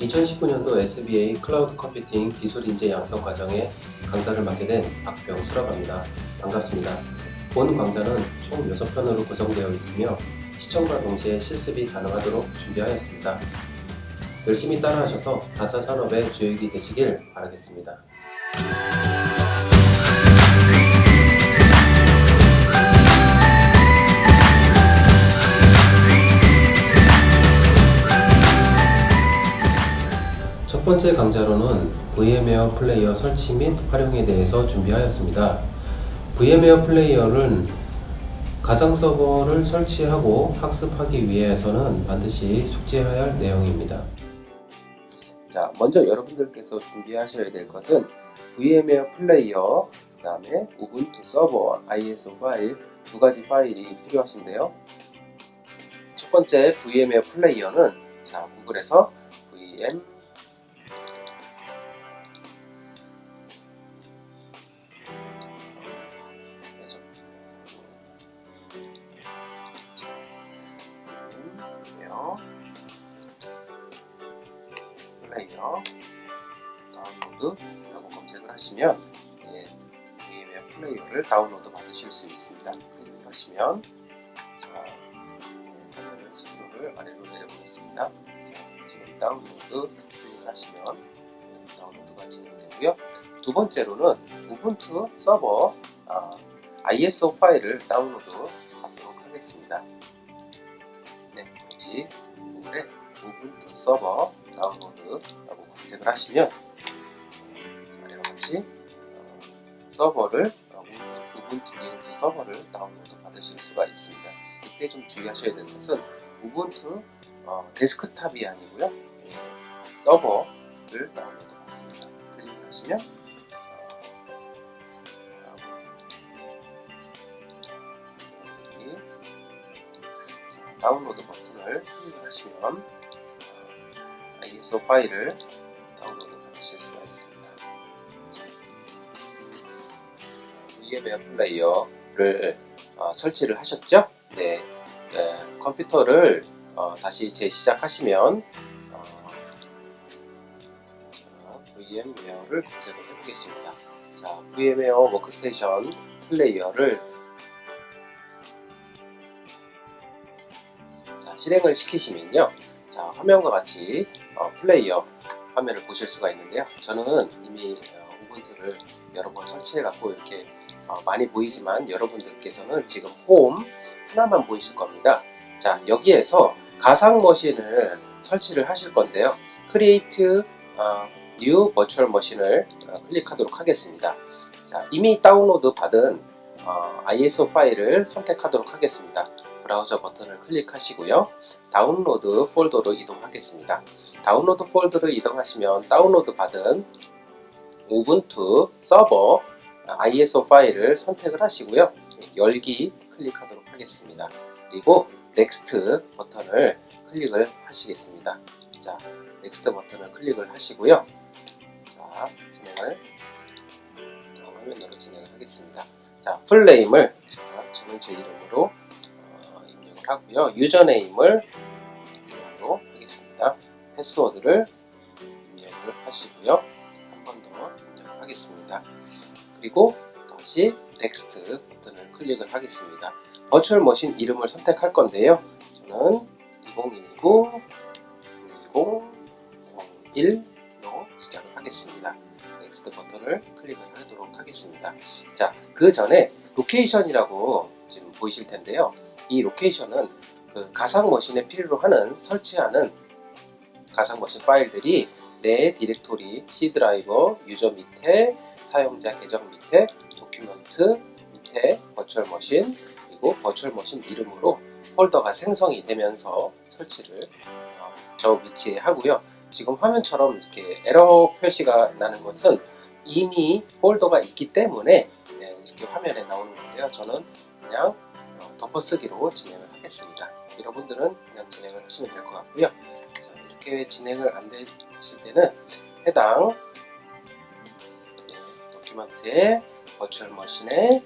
2019년도 SBA 클라우드 컴퓨팅 기술 인재 양성 과정에 강사를 맡게 된 박병수라고 합니다. 반갑습니다. 본 강좌는 총 6편으로 구성되어 있으며 시청과 동시에 실습이 가능하도록 준비하였습니다. 열심히 따라하셔서 4차 산업의 주역이 되시길 바라겠습니다. 첫 번째 강좌로는 VM웨어 플레이어 설치 및 활용에 대해서 준비하였습니다. VM웨어 플레이어는 가상 서버를 설치하고 학습하기 위해서는 반드시 숙지해야 할 내용입니다. 자, 먼저 여러분들께서 준비하셔야 될 것은 VM웨어 플레이어, 그 다음에 우분투 서버, ISO 파일 두 가지 파일이 필요하신데요. 첫 번째 VM웨어 플레이어는 자, 구글에서 VM 플레이어 다운로드라고 검색을 하시면 VM웨어 플레이어를 다운로드 받으실 수 있습니다. 클릭하시면 자, 화면을 스크롤을 아래로 내려보겠습니다. 자, 지금 다운로드 클릭하시면 다운로드가 진행되고요. 두 번째로는 우분투 서버 ISO 파일을 다운로드 받도록 하겠습니다. 네, 역시 구글에 우분투 서버 다운로드라고 검색을 하시면 아래와 같이 서버를 우분투 리눅스 서버를 다운로드 받으실 수가 있습니다. 이때 좀 주의하셔야 될 것은 우분투 데스크탑이 아니고요, 서버를 다운로드 받습니다. 클릭하시면 다운로드 버튼을 클릭하시면 ISO 파일을 다운로드 받으실 수가 있습니다. VM웨어 플레이어를 설치를 하셨죠? 네, 컴퓨터를 다시 재시작하시면 VM웨어를 검색을 해보겠습니다. 자, VM웨어 워크스테이션 플레이어를 실행을 시키시면요, 자, 화면과 같이 플레이어 화면을 보실 수가 있는데요. 저는 이미 우분투를 여러 번 설치해 갖고 이렇게 많이 보이지만 여러분들께서는 지금 홈 하나만 보이실 겁니다. 자, 여기에서 가상 머신을 설치를 하실 건데요. Create New Virtual Machine을 클릭하도록 하겠습니다. 자, 이미 다운로드 받은 ISO 파일을 선택하도록 하겠습니다. 브라우저 버튼을 클릭하시고요. 다운로드 폴더로 이동하겠습니다. 다운로드 폴더로 이동하시면 다운로드 받은 우분투 서버 ISO 파일을 선택을 하시고요. 열기 클릭하도록 하겠습니다. 그리고 넥스트 버튼을 클릭을 하시겠습니다. 자, 넥스트 버튼을 클릭을 하시고요. 자, 화면으로 진행을 하겠습니다. 자, 풀네임을 저는 제 이름으로 입력을 하고요. 유저네임을 입력으로 하겠습니다. 패스워드를 입력을 하시고요. 한 번 더 입력을 하겠습니다. 그리고 다시 넥스트 버튼을 클릭을 하겠습니다. 버추얼 머신 이름을 선택할 건데요. 저는 2019 2001로 시작을 하겠습니다. 넥스트 버튼을 클릭을 하도록 하겠습니다. 자, 그 전에 로케이션이라고 지금 보이실 텐데요. 이 로케이션은 그 가상 머신에 필요로 하는 설치하는 가상 머신 파일들이 내 디렉토리, C 드라이버, 유저 밑에, 사용자 계정 밑에, 도큐먼트 밑에 버추얼 머신, 그리고 버추얼 머신 이름으로 폴더가 생성이 되면서 설치를 저 위치에 하고요. 지금 화면처럼 이렇게 에러 표시가 나는 것은 이미 폴더가 있기 때문에 이렇게 화면에 나오는 건데요. 저는 그냥 덮어쓰기로 진행을 하겠습니다. 여러분들은 그냥 진행을 하시면 될 것 같고요. 자, 이렇게 진행을 안 되실 때는 해당 도큐먼트에 버추얼 머신에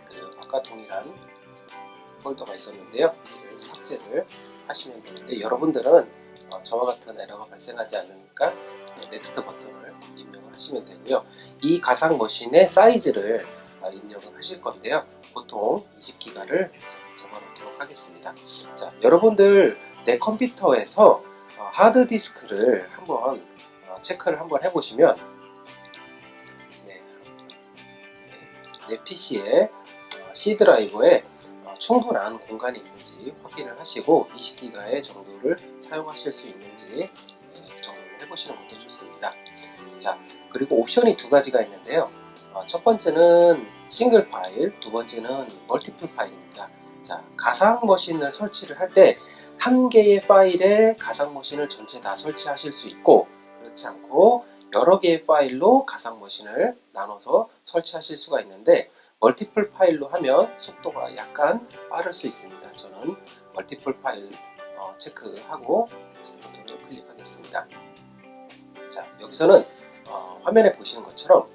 그리고 아까 동일한 폴더가 있었는데요. 이를 삭제를 하시면 되는데 여러분들은 저와 같은 에러가 발생하지 않으니까 넥스트 버튼을 입력을 하시면 되고요. 이 가상 머신의 사이즈를 입력을 하실 건데요. 보통 20기가를 적어놓도록 하겠습니다. 자, 여러분들 내 컴퓨터에서 하드디스크를 한번 체크를 한번 해보시면 내 PC에 C 드라이브에 충분한 공간이 있는지 확인을 하시고 20기가의 정도를 사용하실 수 있는지 정리를 해보시는 것도 좋습니다. 자, 그리고 옵션이 두 가지가 있는데요. 첫 번째는 싱글 파일, 두 번째는 멀티플 파일입니다. 자, 가상 머신을 설치를 할 때 한 개의 파일에 가상 머신을 전체 다 설치하실 수 있고, 그렇지 않고 여러 개의 파일로 가상 머신을 나눠서 설치하실 수가 있는데, 멀티플 파일로 하면 속도가 약간 빠를 수 있습니다. 저는 멀티플 파일 체크하고 넥스트 버튼을 클릭하겠습니다. 자, 여기서는 화면에 보시는 것처럼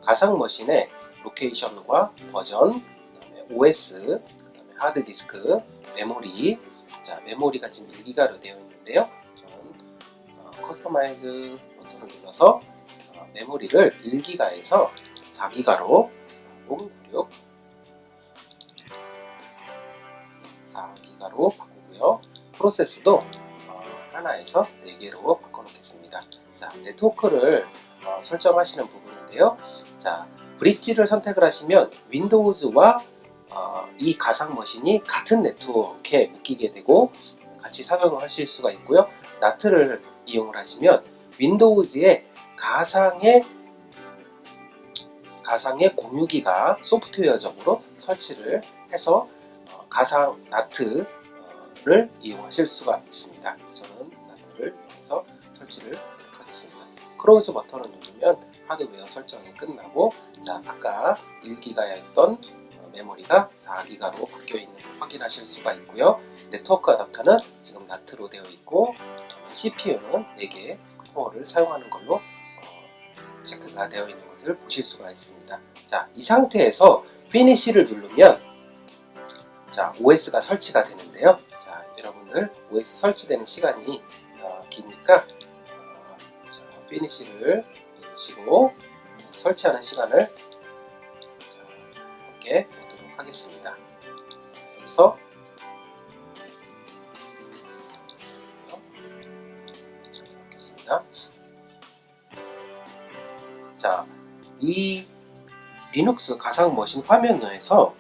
가상 머신의 로케이션과 버전, 그다음에 OS, 그다음에 하드디스크, 메모리. 자, 메모리가 지금 1기가로 되어 있는데요. 저는 커스터마이즈 버튼을 눌러서 메모리를 1기가에서 4기가로 4096 4기가로 바꾸고요. 프로세스도 하나에서 4개로 바꿔놓겠습니다. 자, 네트워크를 설정하시는 부분인데요. 자, 브릿지를 선택을 하시면 윈도우즈와 이 가상 머신이 같은 네트워크에 묶이게 되고 같이 사용을 하실 수가 있고요. 나트를 이용을 하시면 윈도우즈의 가상의 공유기가 소프트웨어적으로 설치를 해서 가상 나트를 이용하실 수가 있습니다. 저는 나트를 이용해서 설치를 하도록 하겠습니다. 크로즈 버튼을 누르면 하드웨어 설정이 끝나고, 자, 아까 1기가였던 메모리가 4기가로 바뀌어 있는 걸 확인하실 수가 있고요. 네트워크 어댑터는 지금 나트로 되어 있고, CPU는 4개의 코어를 사용하는 걸로 체크가 되어 있는 것을 보실 수가 있습니다. 자, 이 상태에서 피니시를 누르면 자, OS가 설치가 되는데요. 자, 여러분들 OS 설치되는 시간이 기니까 자, 피니시를 누르시고 설치하는 시간을 함께 보도록 하겠습니다. 자, 여기서 넣겠습니다. 자, 이 리눅스 가상 머신 화면에서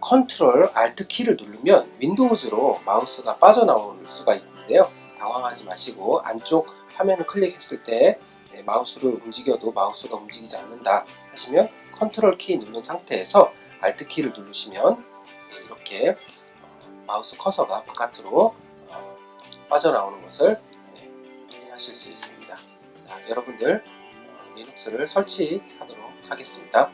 컨트롤 알트 키를 누르면 윈도우즈로 마우스가 빠져나올 수가 있는데요. 당황하지 마시고 안쪽 화면을 클릭했을 때 마우스를 움직여도 마우스가 움직이지 않는다 하시면 컨트롤 키 누른 상태에서 알트 키를 누르시면 이렇게 마우스 커서가 바깥으로 빠져나오는 것을 확인하실 수 있습니다. 자, 여러분들 리눅스를 설치하도록 하겠습니다.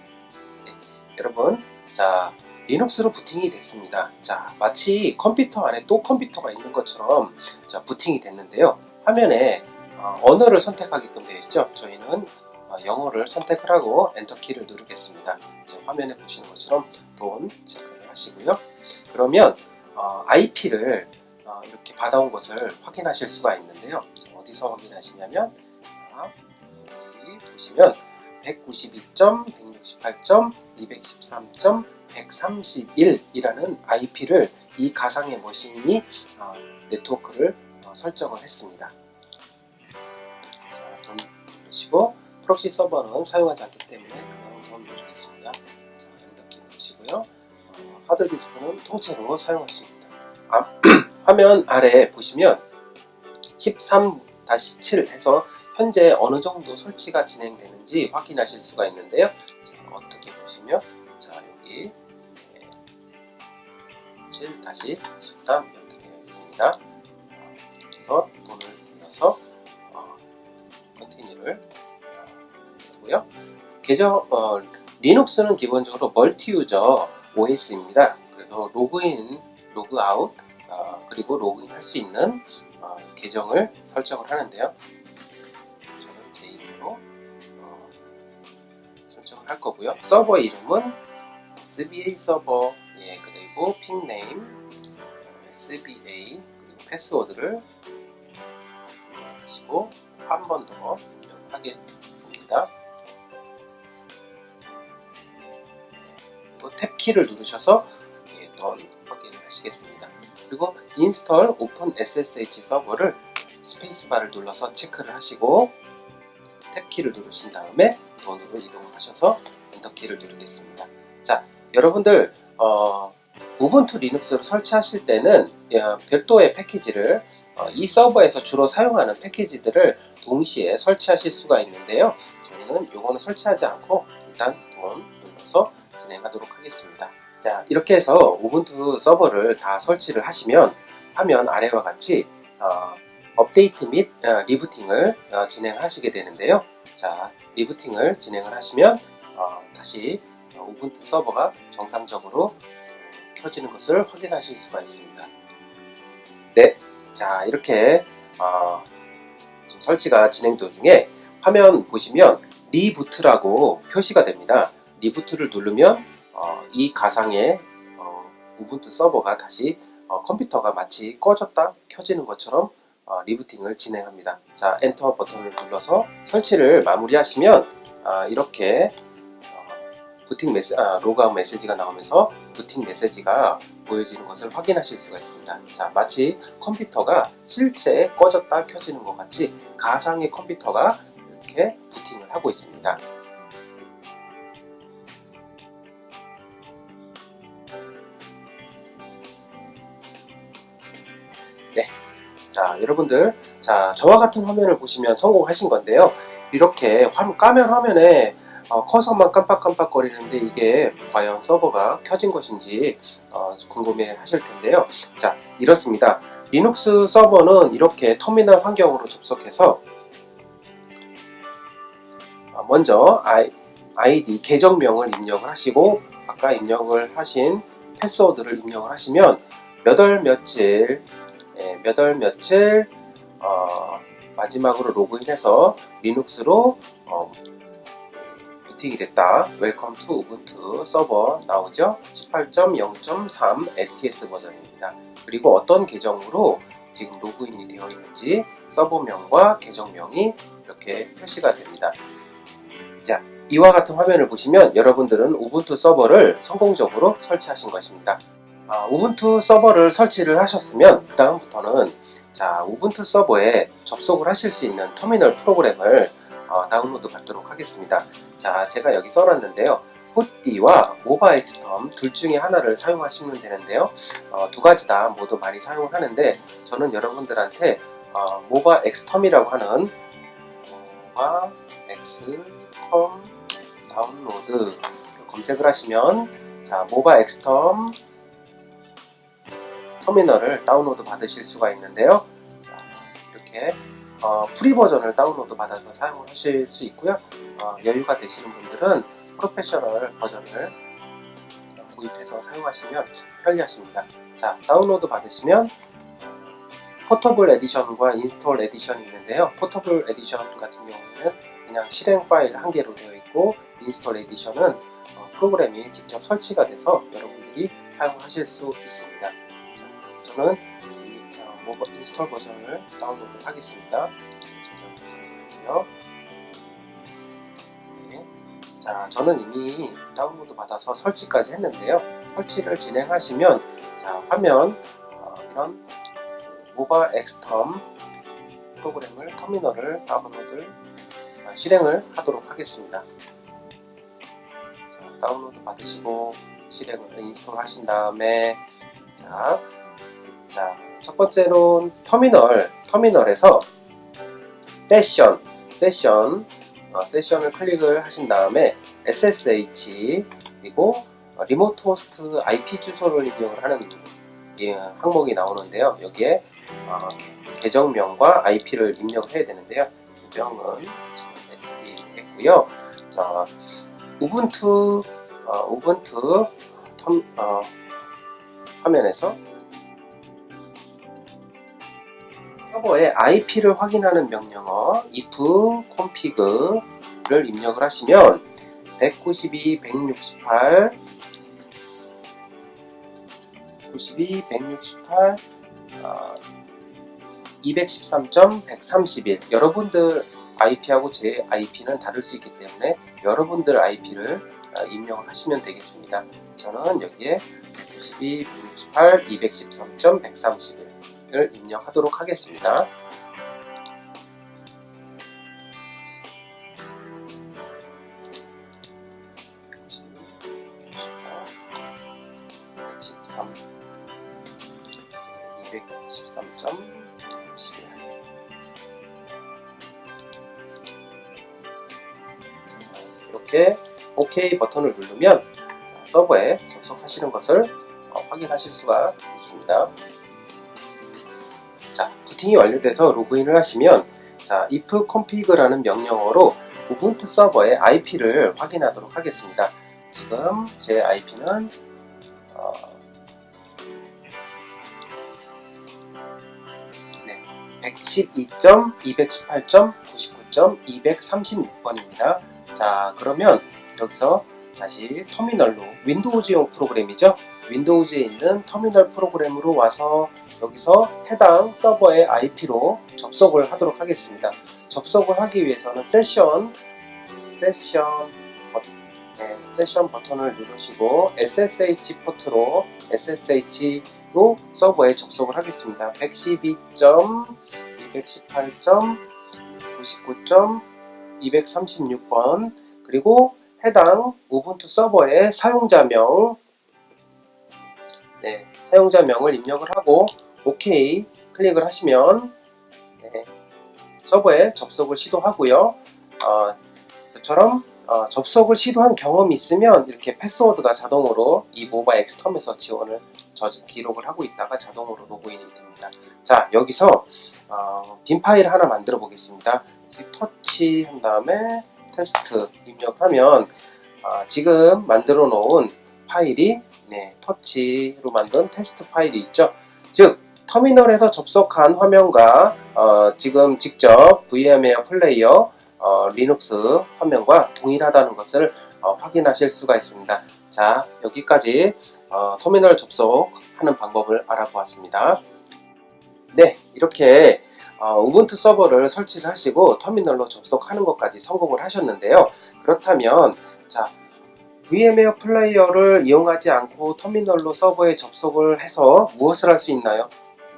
네, 여러분, 자, 리눅스로 부팅이 됐습니다. 자, 마치 컴퓨터 안에 또 컴퓨터가 있는 것처럼 자, 부팅이 됐는데요. 화면에 언어를 선택하게끔 되어 있죠. 저희는 영어를 선택을 하고 엔터키를 누르겠습니다. 화면에 보시는 것처럼 돈 체크를 하시고요. 그러면 IP를 이렇게 받아온 것을 확인하실 수가 있는데요. 어디서 확인하시냐면 자, 여기 보시면 192.168.213.131이라는 IP를 이 가상의 머신이 네트워크를 설정을 했습니다. 자, 돈 누르시고 프록시 서버는 사용하지 않기 때문에 그냥 돈 누르겠습니다. 자, 엔터키 누르시고요. 하드디스크는 통째로 사용하십니다. 화면 아래에 보시면 13-7 해서 현재 어느 정도 설치가 진행되는지 확인하실 수가 있는데요. 자, 어떻게 보시면 자, 여기 7-13 이렇게 되어 있습니다. 그래서 돈을 눌러서 컨티뉴를 누르고요. 리눅스는 기본적으로 멀티 유저 OS입니다. 그래서 로그인, 로그아웃 그리고 로그인 할 수 있는 계정을 설정을 하는데요. 저는 제 이름으로 설정을 할 거고요. 서버 이름은 SBA 서버, 그리고 픽네임 SBA, 그리고 패스워드를 하시고 한 번 더 입력을 하겠습니다. 그리고 탭키를 누르셔서 던 확인을 하시겠습니다. 그리고 인스톨 오픈 SSH 서버를 스페이스바를 눌러서 체크를 하시고 탭키를 누르신 다음에 던으로 이동을 하셔서 엔터키를 누르겠습니다. 자, 여러분들 우분투 리눅스를 설치하실 때는 별도의 패키지를 이 서버에서 주로 사용하는 패키지들을 동시에 설치하실 수가 있는데요. 저희는 요거는 설치하지 않고 일단 던 눌러서 진행하도록 하겠습니다. 자, 이렇게 해서 우분투 서버를 다 설치를 하시면 화면 아래와 같이 업데이트 및 리부팅을 진행하시게 되는데요. 자, 리부팅을 진행을 하시면 다시 우분투 서버가 정상적으로 켜지는 것을 확인하실 수가 있습니다. 네, 자, 이렇게 지금 설치가 진행 도중에 화면 보시면 리부트라고 표시가 됩니다. 리부트를 누르면 이 가상의 우분투 서버가 다시 컴퓨터가 마치 꺼졌다 켜지는 것처럼 리부팅을 진행합니다. 자, 엔터 버튼을 눌러서 설치를 마무리하시면 이렇게 로그아웃 메시지가 나오면서 부팅 메시지가 보여지는 것을 확인하실 수가 있습니다. 자, 마치 컴퓨터가 실제 꺼졌다 켜지는 것 같이 가상의 컴퓨터가 이렇게 부팅을 하고 있습니다. 네. 자, 여러분들, 자, 저와 같은 화면을 보시면 성공하신 건데요. 이렇게 까면 화면에 커서만 깜빡깜빡거리는데 이게 과연 서버가 켜진 것인지 궁금해 하실 텐데요. 자, 이렇습니다. 리눅스 서버는 이렇게 터미널 환경으로 접속해서 먼저 아이디 계정명을 입력을 하시고 아까 입력을 하신 패스워드를 입력을 하시면 몇 월 며칠 마지막으로 로그인해서 리눅스로 부팅이 됐다. 웰컴 투 우분투 서버 나오죠. 18.0.3 LTS 버전입니다. 그리고 어떤 계정으로 지금 로그인이 되어 있는지 서버명과 계정명이 이렇게 표시가 됩니다. 자, 이와 같은 화면을 보시면 여러분들은 우분투 서버를 성공적으로 설치하신 것입니다. 우분투 서버를 설치를 하셨으면 그 다음부터는 자, 우분투 서버에 접속을 하실 수 있는 터미널 프로그램을 다운로드 받도록 하겠습니다. 자, 제가 여기 써놨는데요. 호띠와 모바엑스텀 둘 중에 하나를 사용하시면 되는데요. 두 가지 다 모두 많이 사용을 하는데 저는 여러분들한테 모바엑스텀이라고 하는 모바엑스텀 다운로드 검색을 하시면 자, 모바엑스텀 터미널을 다운로드 받으실 수가 있는데요. 자, 이렇게 프리 버전을 다운로드 받아서 사용을 하실 수 있고요. 여유가 되시는 분들은 프로페셔널 버전을 구입해서 사용하시면 편리하십니다. 자, 다운로드 받으시면 포터블 에디션과 인스톨 에디션이 있는데요. 포터블 에디션 같은 경우에는 그냥 실행 파일 한 개로 되어 있고 인스톨 에디션은 프로그램이 직접 설치가 돼서 여러분들이 사용하실 수 있습니다. 자, 저는 인스톨 버전을 다운로드 하겠습니다. 버전이고요. 네. 자, 저는 이미 다운로드 받아서 설치까지 했는데요. 설치를 진행하시면 자, 화면 이런 모바엑스텀 프로그램을 터미널을 다운로드 실행을 하도록 하겠습니다. 자, 다운로드 받으시고 실행을 인스톨 하신 다음에 자, 첫 번째로는 터미널에서 세션을 클릭을 하신 다음에 SSH 그리고 리모트 호스트 IP 주소를 입력을 하는 항목이 나오는데요. 여기에 계정명과 IP를 입력을 해야 되는데요. 계정은 SB 했고요. 자, 우분투 화면에서 서버의 IP를 확인하는 명령어 if config를 입력을 하시면 192.168 92.168 213.131 여러분들 IP하고 제 IP는 다를 수 있기 때문에 여러분들 IP를 입력을 하시면 되겠습니다. 저는 여기에 192, 168, 213.131을 입력하도록 하겠습니다. 이렇게 OK 버튼을 누르면 서버에 접속하시는 것을 확인하실 수가 있습니다. 자, 부팅이 완료돼서 로그인을 하시면 자, if config라는 명령어로 우분투 서버의 IP를 확인하도록 하겠습니다. 지금 제 IP는 112.218.99.236번입니다. 자, 그러면 여기서 다시 터미널로 윈도우즈용 프로그램이죠. 윈도우즈에 있는 터미널 프로그램으로 와서 여기서 해당 서버의 IP로 접속을 하도록 하겠습니다. 접속을 하기 위해서는 세션 버튼을 누르시고 SSH 포트로 SSH로 서버에 접속을 하겠습니다. 112.218.99.236번 그리고 해당 우분투 서버의 사용자명 사용자명을 입력을 하고 OK 클릭을 하시면 서버에 접속을 시도하고요. 저처럼 접속을 시도한 경험이 있으면 이렇게 패스워드가 자동으로 이 모바 엑스텀에서 지원을 기록을 하고 있다가 자동으로 로그인이 됩니다. 자, 여기서 빈 파일을 하나 만들어 보겠습니다. 터치 한 다음에 테스트 입력하면 지금 만들어 놓은 파일이 터치로 만든 테스트 파일이 있죠. 즉 터미널에서 접속한 화면과 지금 직접 VM웨어 플레이어 리눅스 화면과 동일하다는 것을 확인하실 수가 있습니다. 자, 여기까지 터미널 접속하는 방법을 알아보았습니다. 네, 이렇게 우분투 서버를 설치를 하시고 터미널로 접속하는 것까지 성공을 하셨는데요. 그렇다면 자, VM웨어 플레이어를 이용하지 않고 터미널로 서버에 접속을 해서 무엇을 할 수 있나요?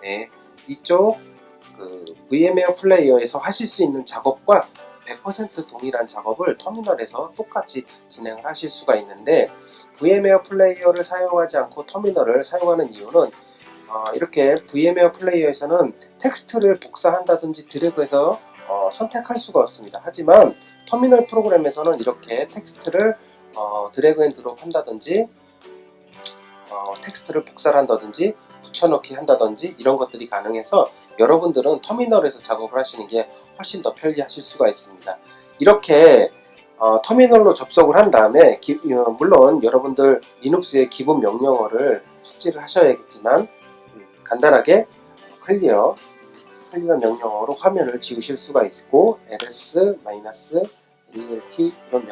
네, 이쪽 VM웨어 플레이어에서 하실 수 있는 작업과 100% 동일한 작업을 터미널에서 똑같이 진행을 하실 수가 있는데 VM웨어 플레이어를 사용하지 않고 터미널을 사용하는 이유는 이렇게 VM웨어 플레이어에서는 텍스트를 복사한다든지 드래그해서 선택할 수가 없습니다. 하지만 터미널 프로그램에서는 이렇게 텍스트를 드래그 앤 드롭 한다든지 텍스트를 복사를 한다든지 붙여넣기 한다든지 이런 것들이 가능해서 여러분들은 터미널에서 작업을 하시는 게 훨씬 더 편리하실 수가 있습니다. 이렇게 터미널로 접속을 한 다음에 물론 여러분들 리눅스의 기본 명령어를 숙지를 하셔야겠지만 간단하게 클리어 명령어로 화면을 지우실 수가 있고 ls-alt 이런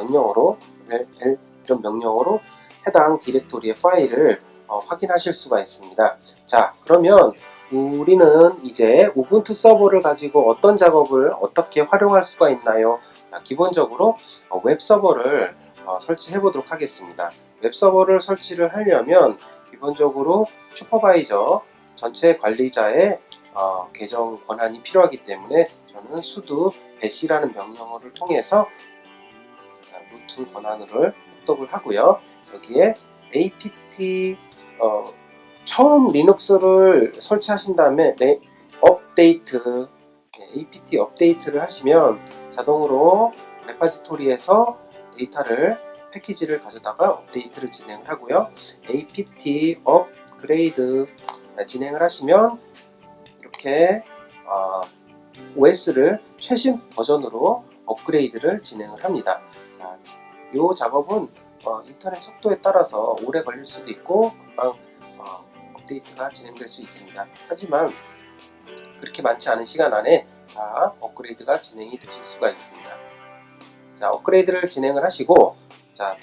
명령어로 해당 디렉토리의 파일을 확인하실 수가 있습니다. 자, 그러면 우리는 이제 우분투 서버를 가지고 어떤 작업을 어떻게 활용할 수가 있나요? 자, 기본적으로 웹 서버를 설치해 보도록 하겠습니다. 웹 서버를 설치를 하려면 기본적으로 슈퍼바이저 전체 관리자의 계정 권한이 필요하기 때문에 저는 sudo bat이라는 명령어를 통해서 루트 권한을 획득을 하고요. 여기에 apt 처음 리눅스를 설치하신 다음에 업데이트 apt 업데이트를 하시면 자동으로 레파지토리에서 데이터를 패키지를 가져다가 업데이트를 진행을 하고요. apt 업그레이드 진행을 하시면 이렇게 OS를 최신 버전으로 업그레이드를 진행을 합니다. 자, 이 작업은 인터넷 속도에 따라서 오래 걸릴 수도 있고 금방 업데이트가 진행될 수 있습니다. 하지만 그렇게 많지 않은 시간 안에 다 업그레이드가 진행이 되실 수가 있습니다. 자, 업그레이드를 진행을 하시고 자,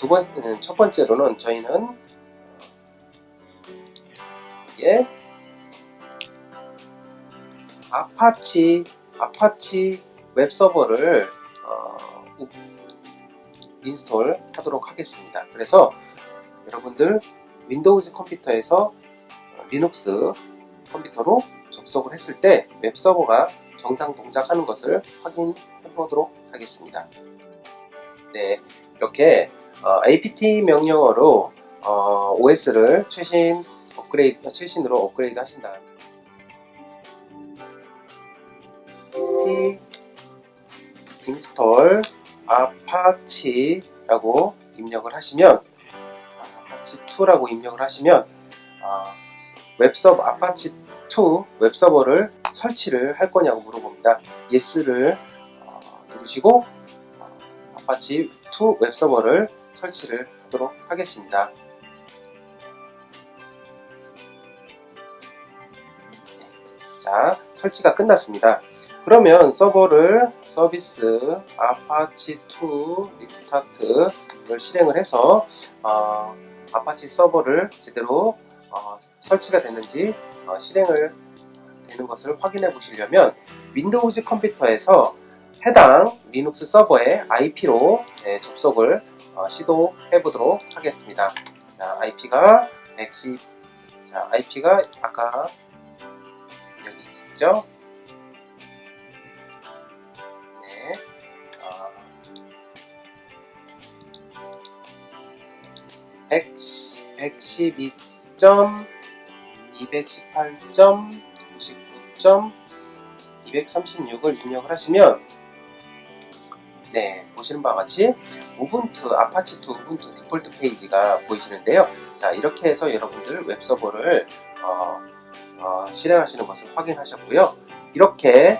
첫 번째로는 저희는 아파치 웹서버를 인스톨 하도록 하겠습니다. 그래서 여러분들 윈도우즈 컴퓨터에서 리눅스 컴퓨터로 접속을 했을 때 웹서버가 정상 동작하는 것을 확인해 보도록 하겠습니다. 네, 이렇게 apt 명령어로 OS를 최신으로 업그레이드 하신 다음 apt install apache라고 입력을 하시면 apache2라고 입력을 하시면 웹서버 apache2 웹서버를 설치를 할 거냐고 물어봅니다. yes를 누르시고 apache2 웹서버를 설치를 하도록 하겠습니다. 자, 설치가 끝났습니다. 그러면 서버를 서비스 apache2 리스타트를 실행을 해서 아파치 서버를 제대로 설치가 됐는지 실행을 되는 것을 확인해 보시려면 윈도우즈 컴퓨터에서 해당 리눅스 서버의 IP로 접속을 시도해 보도록 하겠습니다. 자, IP가 110, 자, IP가 아까 여기 있죠? 네, 112.218.99.236을 입력을 하시면 네, 보시는 바와 같이 우분투, 아파치2 우분투 디폴트 페이지가 보이시는데요. 자, 이렇게 해서 여러분들 웹서버를 실행하시는 것을 확인하셨고요. 이렇게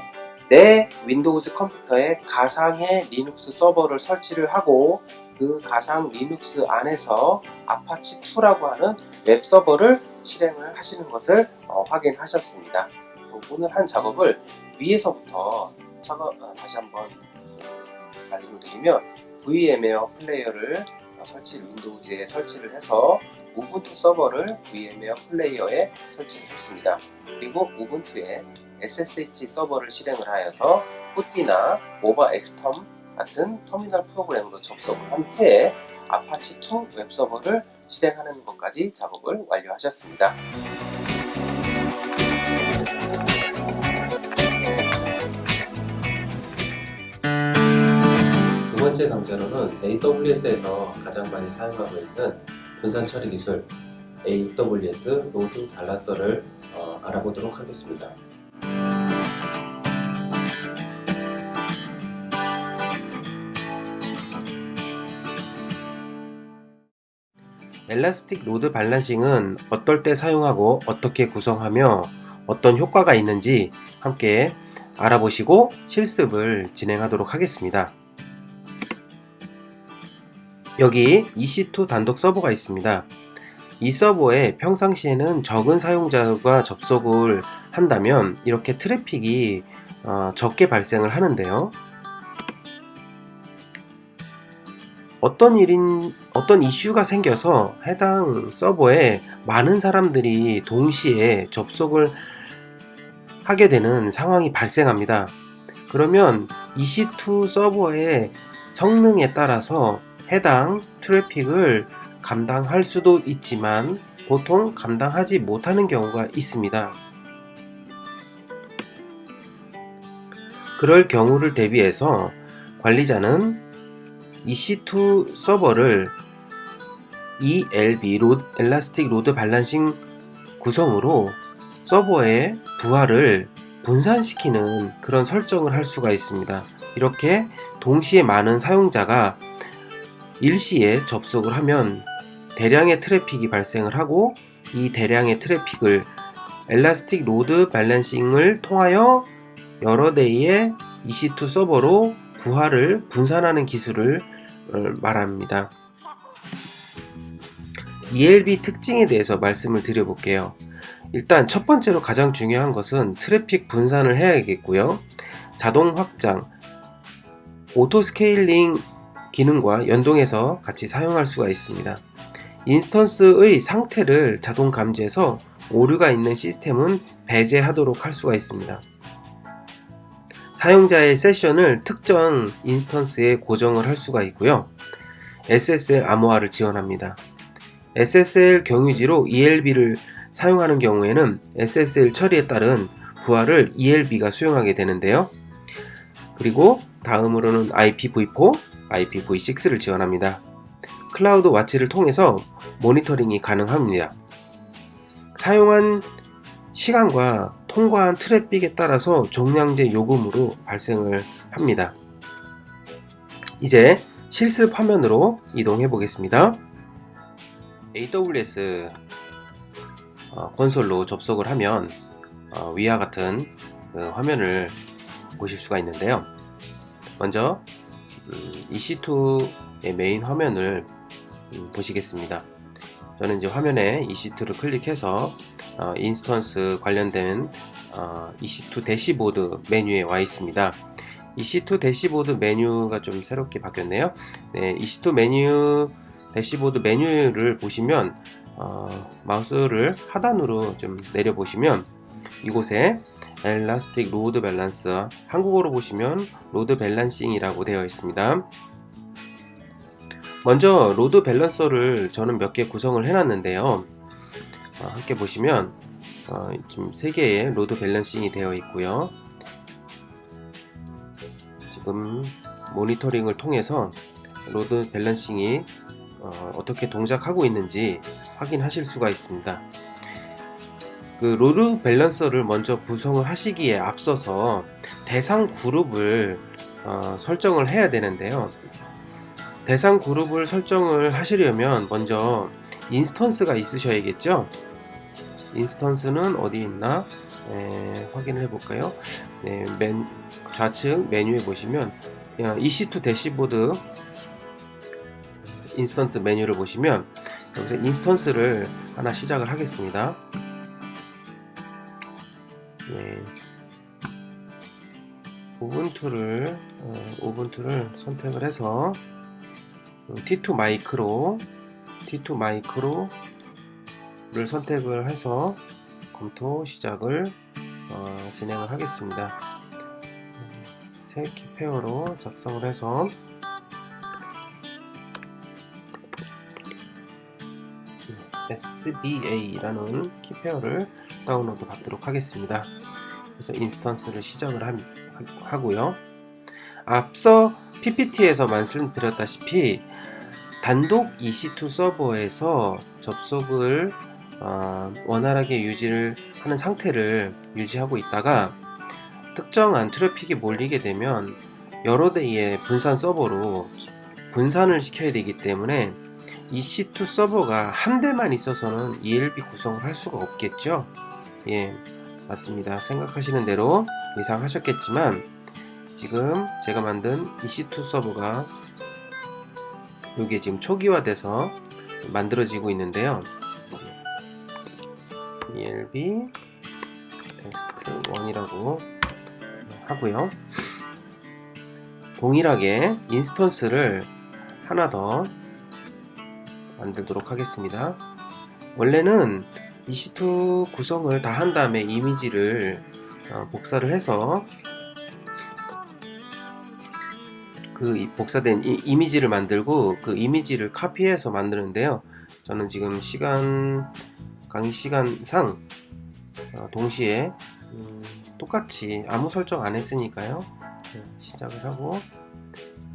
내 윈도우즈 컴퓨터에 가상의 리눅스 서버를 설치를 하고 그 가상 리눅스 안에서 아파치2라고 하는 웹서버를 실행을 하시는 것을 확인하셨습니다. 오늘 한 작업을 위에서부터 다시 한번 말씀을 드리면 VM웨어 플레이어를 윈도우즈에 설치를 해서 우분투 서버를 VM웨어 플레이어에 설치를 했습니다. 그리고 우분투에 SSH 서버를 실행을 하여서 PuTTy나 OverXTerm 같은 터미널 프로그램으로 접속을 한 후에 아파치2 웹서버를 실행하는 것까지 작업을 완료하셨습니다. 두 번째 강좌로는 AWS에서 가장 많이 사용하고 있는 분산 처리 기술 AWS 로드 밸런서를 알아보도록 하겠습니다. 엘라스틱 로드 밸런싱은 어떨 때 사용하고 어떻게 구성하며 어떤 효과가 있는지 함께 알아보시고 실습을 진행하도록 하겠습니다. 여기 EC2 단독 서버가 있습니다. 이 서버에 평상시에는 적은 사용자가 접속을 한다면 이렇게 트래픽이 적게 발생을 하는데요. 어떤 이슈가 생겨서 해당 서버에 많은 사람들이 동시에 접속을 하게 되는 상황이 발생합니다. 그러면 EC2 서버의 성능에 따라서 해당 트래픽을 감당할 수도 있지만 보통 감당하지 못하는 경우가 있습니다. 그럴 경우를 대비해서 관리자는 EC2 서버를 ELB 엘라스틱 로드 밸런싱 구성으로 서버의 부하를 분산시키는 그런 설정을 할 수가 있습니다. 이렇게 동시에 많은 사용자가 일시에 접속을 하면 대량의 트래픽이 발생을 하고 이 대량의 트래픽을 엘라스틱 로드 밸런싱을 통하여 여러 대의 EC2 서버로 부하를 분산하는 기술을 말합니다. ELB 특징에 대해서 말씀을 드려볼게요. 일단 첫 번째로 가장 중요한 것은 트래픽 분산을 해야겠고요. 자동 확장, 오토 스케일링 기능과 연동해서 같이 사용할 수가 있습니다. 인스턴스의 상태를 자동 감지해서 오류가 있는 시스템은 배제하도록 할 수가 있습니다. 사용자의 세션을 특정 인스턴스에 고정을 할 수가 있고요. SSL 암호화를 지원합니다. SSL 경유지로 ELB를 사용하는 경우에는 SSL 처리에 따른 부하를 ELB가 수용하게 되는데요. 그리고 다음으로는 IPv4, IPv6를 지원합니다. 클라우드 와치를 통해서 모니터링이 가능합니다. 사용한 시간과 통과한 트래픽에 따라서 종량제 요금으로 발생을 합니다. 이제 실습 화면으로 이동해 보겠습니다. AWS 콘솔로 접속을 하면 위와 같은 화면을 보실 수가 있는데요. 먼저 EC2의 메인 화면을 보시겠습니다. 저는 이제 화면에 EC2를 클릭해서 인스턴스 관련된 EC2 대시보드 메뉴에 와 있습니다. EC2 대시보드 메뉴가 좀 새롭게 바뀌었네요. 네, EC2 메뉴 대시보드 메뉴를 보시면 마우스를 하단으로 좀 내려 보시면 이곳에 엘라스틱 로드 밸런스, 한국어로 보시면 로드 밸런싱이라고 되어 있습니다. 먼저 로드 밸런서를 저는 몇 개 구성을 해놨는데요. 함께 보시면 지금 3개의 로드 밸런싱이 되어 있고요. 지금 모니터링을 통해서 로드 밸런싱이 어떻게 동작하고 있는지 확인하실 수가 있습니다. 그 로드 밸런서를 먼저 구성을 하시기에 앞서서 대상 그룹을 설정을 해야 되는데요. 대상 그룹을 설정을 하시려면 먼저 인스턴스가 있으셔야겠죠. 인스턴스는 어디 있나 확인을 해볼까요? 네, 좌측 메뉴에 보시면 EC2 대시보드 인스턴스 메뉴를 보시면 여기서 인스턴스를 하나 시작을 하겠습니다. 네. 우분투를 선택을 해서 T2 마이크로를 선택을 해서 검토 시작을 진행을 하겠습니다. 새 키페어로 작성을 해서 SBA라는 키페어를 다운로드 받도록 하겠습니다. 그래서 인스턴스를 시작을 하고요. 앞서 PPT에서 말씀드렸다시피 단독 EC2 서버에서 접속을 원활하게 유지를 하는 상태를 유지하고 있다가 특정한 트래픽이 몰리게 되면 여러 대의 분산 서버로 분산을 시켜야 되기 때문에 EC2 서버가 한 대만 있어서는 ELB 구성을 할 수가 없겠죠. 예, 맞습니다. 생각하시는 대로 예상하셨겠지만 지금 제가 만든 EC2 서버가 이게 지금 초기화돼서 만들어지고 있는데요. ELB 텍스트 1이라고 하고요. 동일하게 인스턴스를 하나 더 만들도록 하겠습니다. 원래는 EC2 구성을 다 한 다음에 이미지를 복사를 해서 그 복사된 이미지를 만들고 그 이미지를 카피해서 만드는데요. 저는 지금 강의 시간상 동시에 똑같이 아무 설정 안 했으니까요. 시작을 하고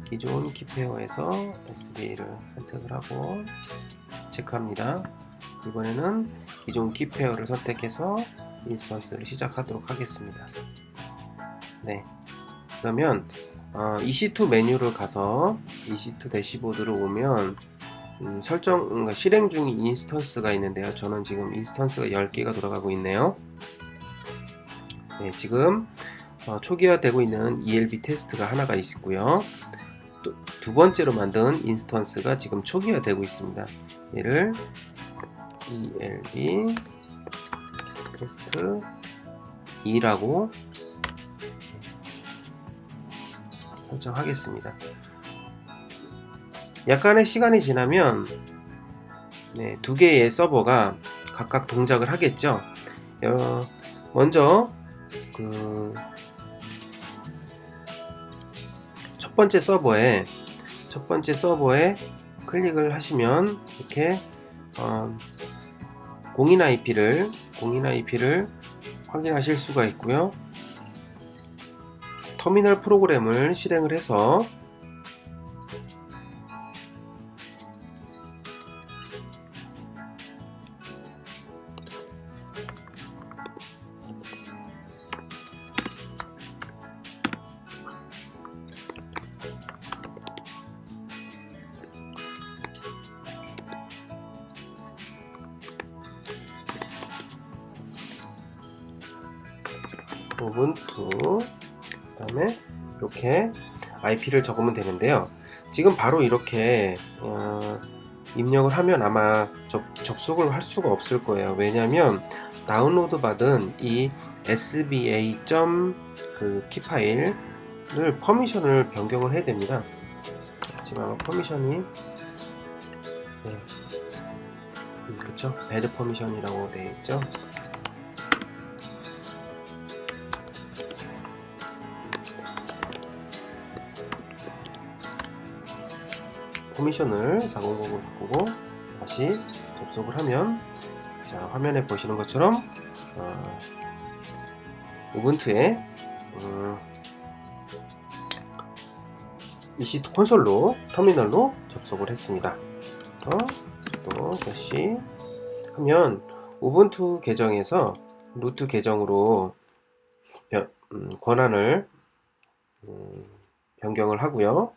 기존 키페어에서 SBA를 선택을 하고 체크합니다. 이번에는 기존 키페어를 선택해서 인스턴스를 시작하도록 하겠습니다. 네, 그러면 EC2 메뉴를 가서 EC2 대시보드로 오면 설정, 실행 중인 인스턴스가 있는데요. 저는 지금 인스턴스가 10개가 돌아가고 있네요. 네, 지금 초기화되고 있는 ELB 테스트가 하나가 있고요. 또 두 번째로 만든 인스턴스가 지금 초기화되고 있습니다. 얘를 ELB 테스트 2라고 설정하겠습니다. 약간의 시간이 지나면 두 개의 서버가 각각 동작을 하겠죠. 먼저 번째 서버에 클릭을 하시면 이렇게 공인 IP를 확인하실 수가 있고요. 터미널 프로그램을 실행을 해서 우분투 그 다음에 이렇게 IP를 적으면 되는데요. 지금 바로 이렇게 입력을 하면 아마 접속을 할 수가 없을 거예요. 왜냐하면 다운로드 받은 이 sba 키 파일을 퍼미션을 변경을 해야 됩니다. 지금 아마 퍼미션이 그쵸? 배드 퍼미션이라고 되어 있죠. 퍼미션을 400으로 바꾸고 다시 접속을 하면, 자, 화면에 보시는 것처럼 우분투에 EC2 콘솔로 터미널로 접속을 했습니다. 그래서 또 다시 하면 우분투 계정에서 루트 계정으로 권한을 변경을 하고요.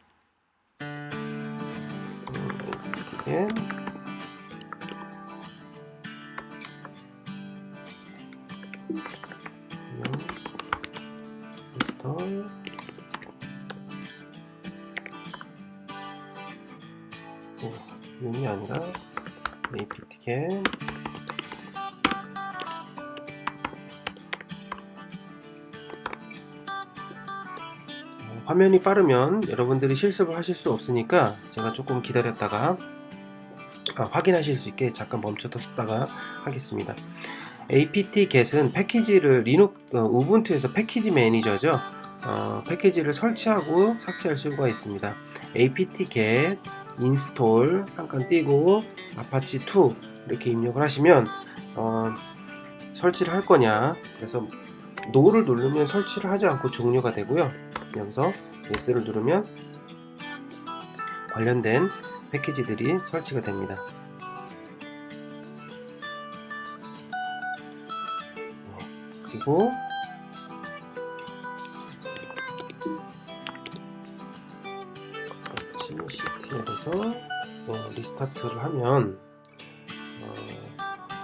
인스톨 윤이 아니라 apt-get 화면이 빠르면 여러분들이 실습을 하실 수 없으니까 제가 조금 기다렸다가 확인하실 수 있게 잠깐 멈춰뒀다가 하겠습니다. apt-get은 패키지를 우분투에서 패키지 매니저죠. 패키지를 설치하고 삭제할 수가 있습니다. apt-get 인스톨 잠깐 띄고 아파치2 이렇게 입력을 하시면 설치를 할 거냐, 그래서 노를 누르면 설치를 하지 않고 종료가 되고요. 여기서 yes를 누르면 관련된 패키지들이 설치가 됩니다. 그리고 ctl에서 리스타트를 하면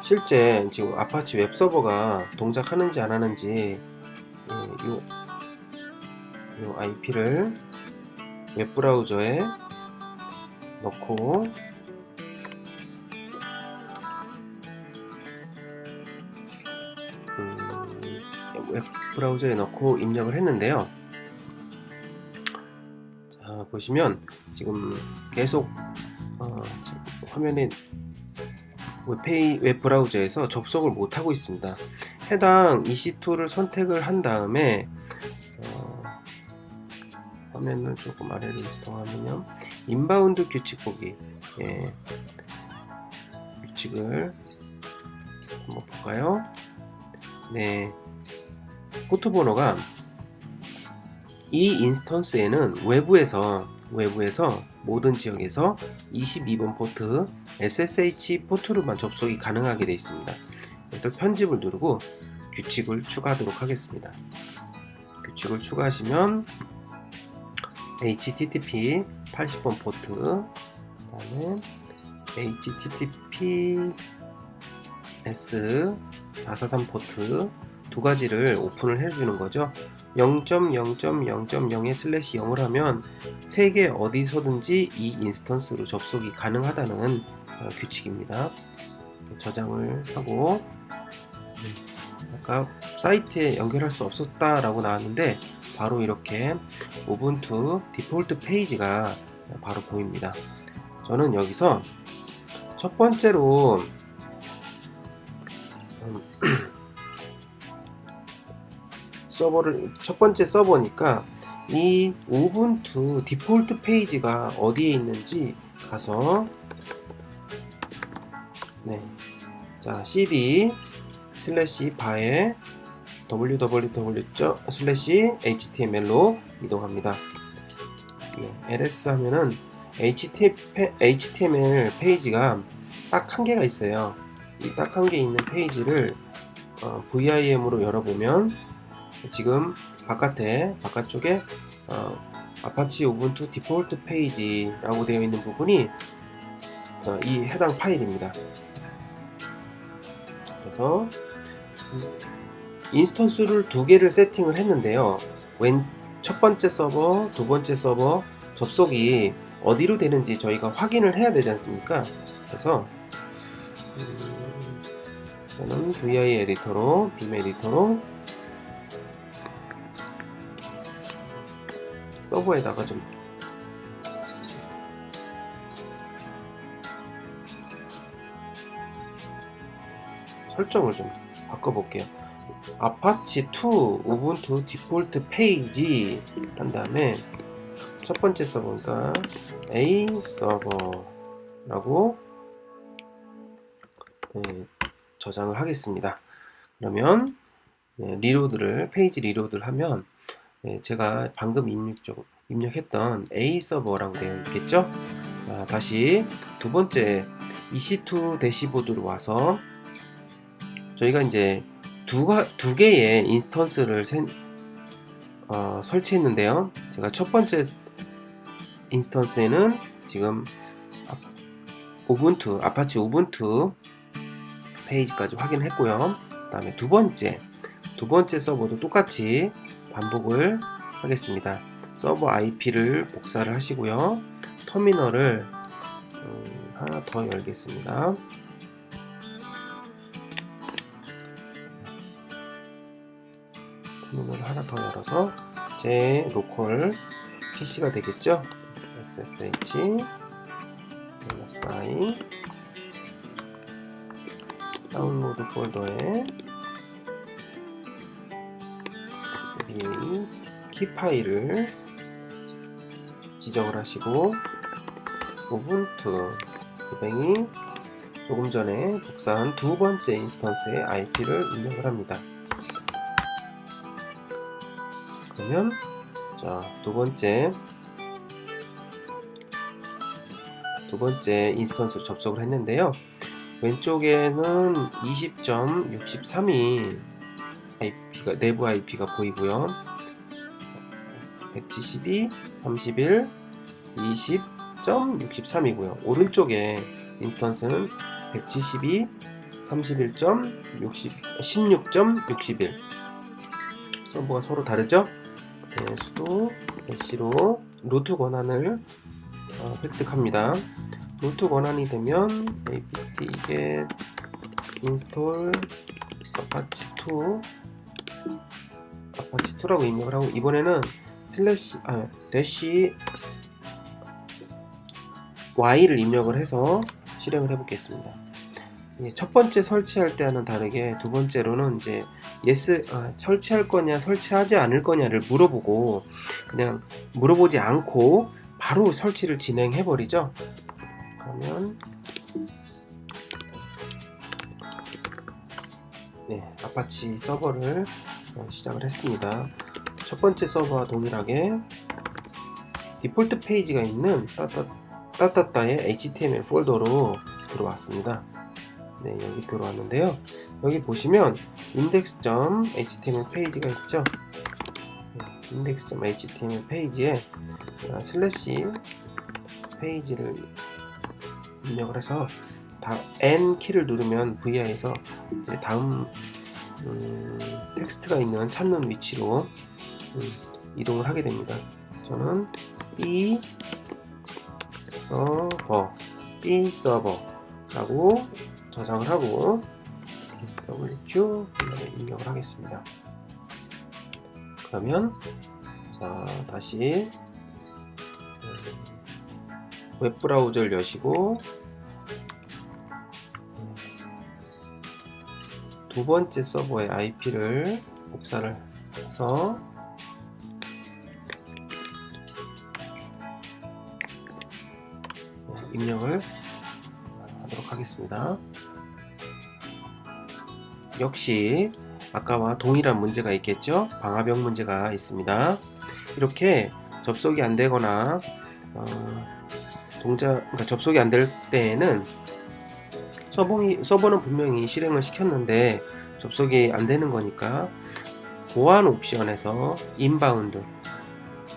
실제 지금 아파치 웹서버가 동작하는지 안 하는지 이 IP를 웹브라우저에 넣고 웹브라우저에 넣고 입력을 했는데요. 자, 보시면 지금 계속 화면에 웹브라우저에서 접속을 못하고 있습니다. 해당 EC2를 선택을 한 다음에 화면을 조금 아래로 이동하면요, 인바운드 규칙 보기, 규칙을 한번 볼까요? 네, 포트 번호가 이 인스턴스에는 외부에서 모든 지역에서 22번 포트 SSH 포트로만 접속이 가능하게 되어 있습니다. 그래서 편집을 누르고 규칙을 추가하도록 하겠습니다. 규칙을 추가하시면 HTTP 80번 포트, 그 다음에 HTTPS 443 포트 두 가지를 오픈을 해주는 거죠. 0.0.0.0에/0을 하면 세계 어디서든지 이 인스턴스로 접속이 가능하다는 규칙입니다. 저장을 하고, 아까 사이트에 연결할 수 없었다라고 나왔는데 바로 이렇게 우분투 디폴트 페이지가 바로 보입니다. 저는 여기서 첫 번째로 첫 번째 서버니까 이 우분투 디폴트 페이지가 어디에 있는지 가서 자 cd /바에 www./html로 이동합니다. ls 하면은 HTML 페이지가 딱 한 개가 있어요. 이 딱 한 개 있는 페이지를 vim으로 열어보면 지금 바깥쪽에 아파치 우분투 디폴트 페이지라고 되어 있는 부분이 이 해당 파일입니다. 그래서 인스턴스를 두 개를 세팅을 했는데요. 첫 번째 서버, 두 번째 서버 접속이 어디로 되는지 저희가 확인을 해야 되지 않습니까? 그래서 저는 vi 에디터로, 빔 에디터로 서버에다가 좀 설정을 좀 바꿔볼게요. 아파치 2 우분투 디폴트 페이지 한 다음에 첫 번째 서버니까 A 서버라고 저장을 하겠습니다. 그러면 페이지 리로드를 하면 제가 방금 입력했던 A 서버라고 되어 있겠죠? 다시 두 번째 EC2 대시보드로 와서 저희가 이제 두 개의 인스턴스를 설치했는데요. 제가 첫 번째 인스턴스에는 지금 아파치 우분투 페이지까지 확인했고요. 그 다음에 두 번째 서버도 똑같이 반복을 하겠습니다. 서버 IP를 복사를 하시고요. 터미널을 하나 더 열겠습니다. 터미널을 하나 더 열어서 제 로컬 PC가 되겠죠. SSH -i 다운로드 폴더에 SBA 키 파일을 지정을 하시고 우분투 고뱅이 조금 전에 복사한 두 번째 인스턴스의 IP를 입력을 합니다. 그러면 자, 두 번째 인스턴스로 접속을 했는데요. 왼쪽에는 20.63이 내부 IP가 보이고요. 172, 31, 20.63이고요. 오른쪽에 인스턴스는 172, 16.61 서버가 서로 다르죠? 수도 애쉬로 루트 권한을 획득합니다. 루트 권한이 되면 apt get install apache2라고 입력을 하고 이번에는 대시 y를 입력을 해서 실행을 해보겠습니다. 첫 번째 설치할 때와는 다르게 두 번째로는 이제 설치할 거냐 설치하지 않을 거냐를 물어보고 그냥 물어보지 않고 바로 설치를 진행해 버리죠. 그러면 아파치 서버를 시작을 했습니다. 첫 번째 서버와 동일하게 디폴트 페이지가 있는 따따따의 HTML 폴더로 들어왔습니다. 여기 들어왔는데요. 여기 보시면 index.html 페이지가 있죠. index.html 페이지에 슬래시 페이지를 입력을 해서 N 키를 누르면 VI에서 이제 다음 텍스트가 있는 찾는 위치로 이동을 하게 됩니다. 저는 B 서버라고 저장을 하고 WQ 입력을 하겠습니다. 그러면 자 다시 웹브라우저를 여시고 두 번째 서버의 IP를 복사를 해서 입력을 하도록 하겠습니다. 역시 아까와 동일한 문제가 있겠죠? 방화벽 문제가 있습니다. 이렇게 접속이 안 되거나 그러니까 접속이 안 될 때에는 서버는 분명히 실행을 시켰는데 접속이 안 되는 거니까 보안 옵션에서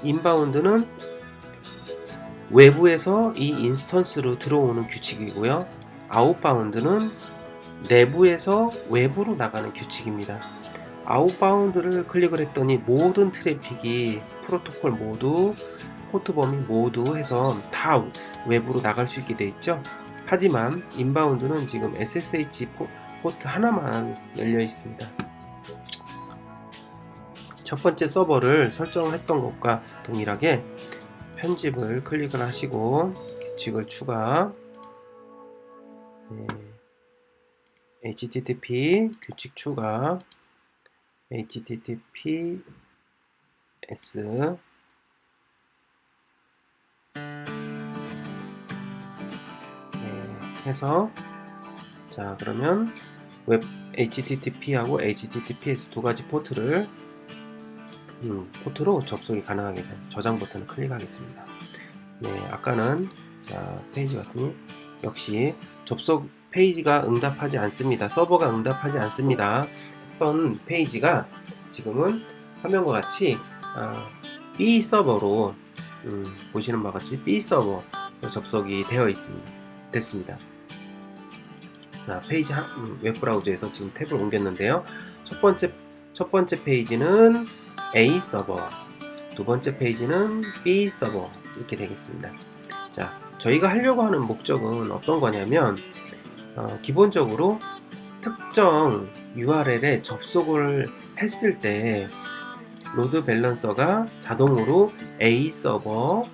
인바운드는 외부에서 이 인스턴스로 들어오는 규칙이고요. 아웃바운드는 내부에서 외부로 나가는 규칙입니다. 아웃바운드를 클릭을 했더니 모든 트래픽이 프로토콜 모두, 포트 범위 모두 해서 다 외부로 나갈 수 있게 되어 있죠. 하지만 인바운드는 지금 SSH 포트 하나만 열려 있습니다. 첫 번째 서버를 설정했던 것과 동일하게 편집을 클릭을 하시고 규칙을 추가, HTTP 규칙 추가, HTTPS 해서, 자 그러면 웹 HTTP하고 HTTPS 두 가지 포트로 접속이 가능하게 된 저장 버튼을 클릭하겠습니다. 네, 아까는 페이지 같으니 역시 접속 페이지가 응답하지 않습니다. 서버가 응답하지 않습니다. 했던 페이지가 지금은 화면과 같이 B 서버로 보시는 바와 같이 B 서버 접속이 됐습니다. 자, 페이지 웹브라우저에서 지금 탭을 옮겼는데요. 첫 번째 페이지는 A 서버, 두 번째 페이지는 B 서버 이렇게 되겠습니다. 자, 저희가 하려고 하는 목적은 어떤 거냐면 기본적으로 특정 URL에 접속을 했을 때 로드 밸런서가 자동으로 A 서버,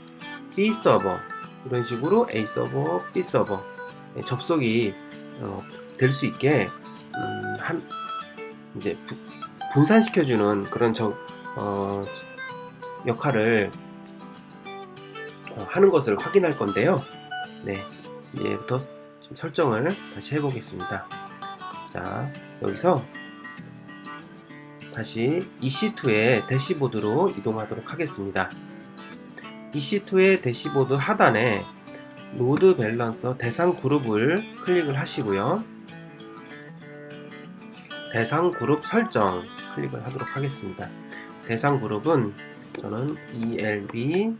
B 서버 이런 식으로 A 서버, B 서버 접속이 될 수 있게 이제 분산시켜주는 그런 역할을 하는 것을 확인할 건데요. 네, 이제부터 좀 설정을 다시 해보겠습니다. 자, 여기서 다시 EC2의 대시보드로 이동하도록 하겠습니다. EC2의 대시보드 하단에 로드 밸런서 대상 그룹을 클릭을 하시고요. 대상 그룹 설정 클릭을 하도록 하겠습니다. 대상 그룹은 저는 ELB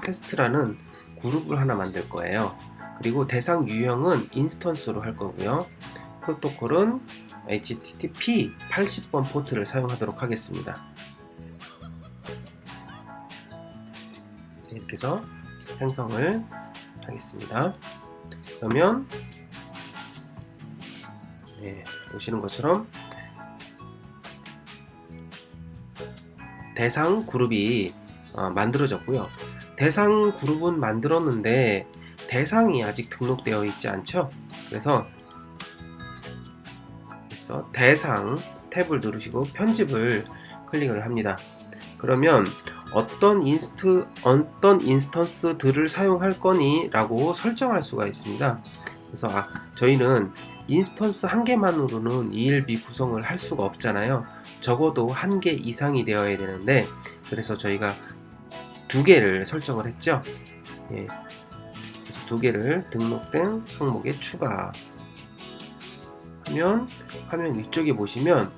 테스트라는 그룹을 하나 만들 거예요. 그리고 대상 유형은 인스턴스로 할 거고요. 프로토콜은 HTTP 80번 포트를 사용하도록 하겠습니다. 이렇게 해서 생성을 하겠습니다. 그러면 보시는 것처럼 대상 그룹이 만들어졌고요. 대상 그룹은 만들었는데 대상이 아직 등록되어 있지 않죠? 그래서 대상 탭을 누르시고 편집을 클릭을 합니다. 그러면 어떤 인스턴스들을 사용할 거니 라고 설정할 수가 있습니다. 그래서 저희는 인스턴스 한 개만으로는 ELB 구성을 할 수가 없잖아요. 적어도 한 개 이상이 되어야 되는데, 그래서 저희가 두 개를 설정을 했죠. 그래서 두 개를 등록된 항목에 추가 하면 화면 위쪽에 보시면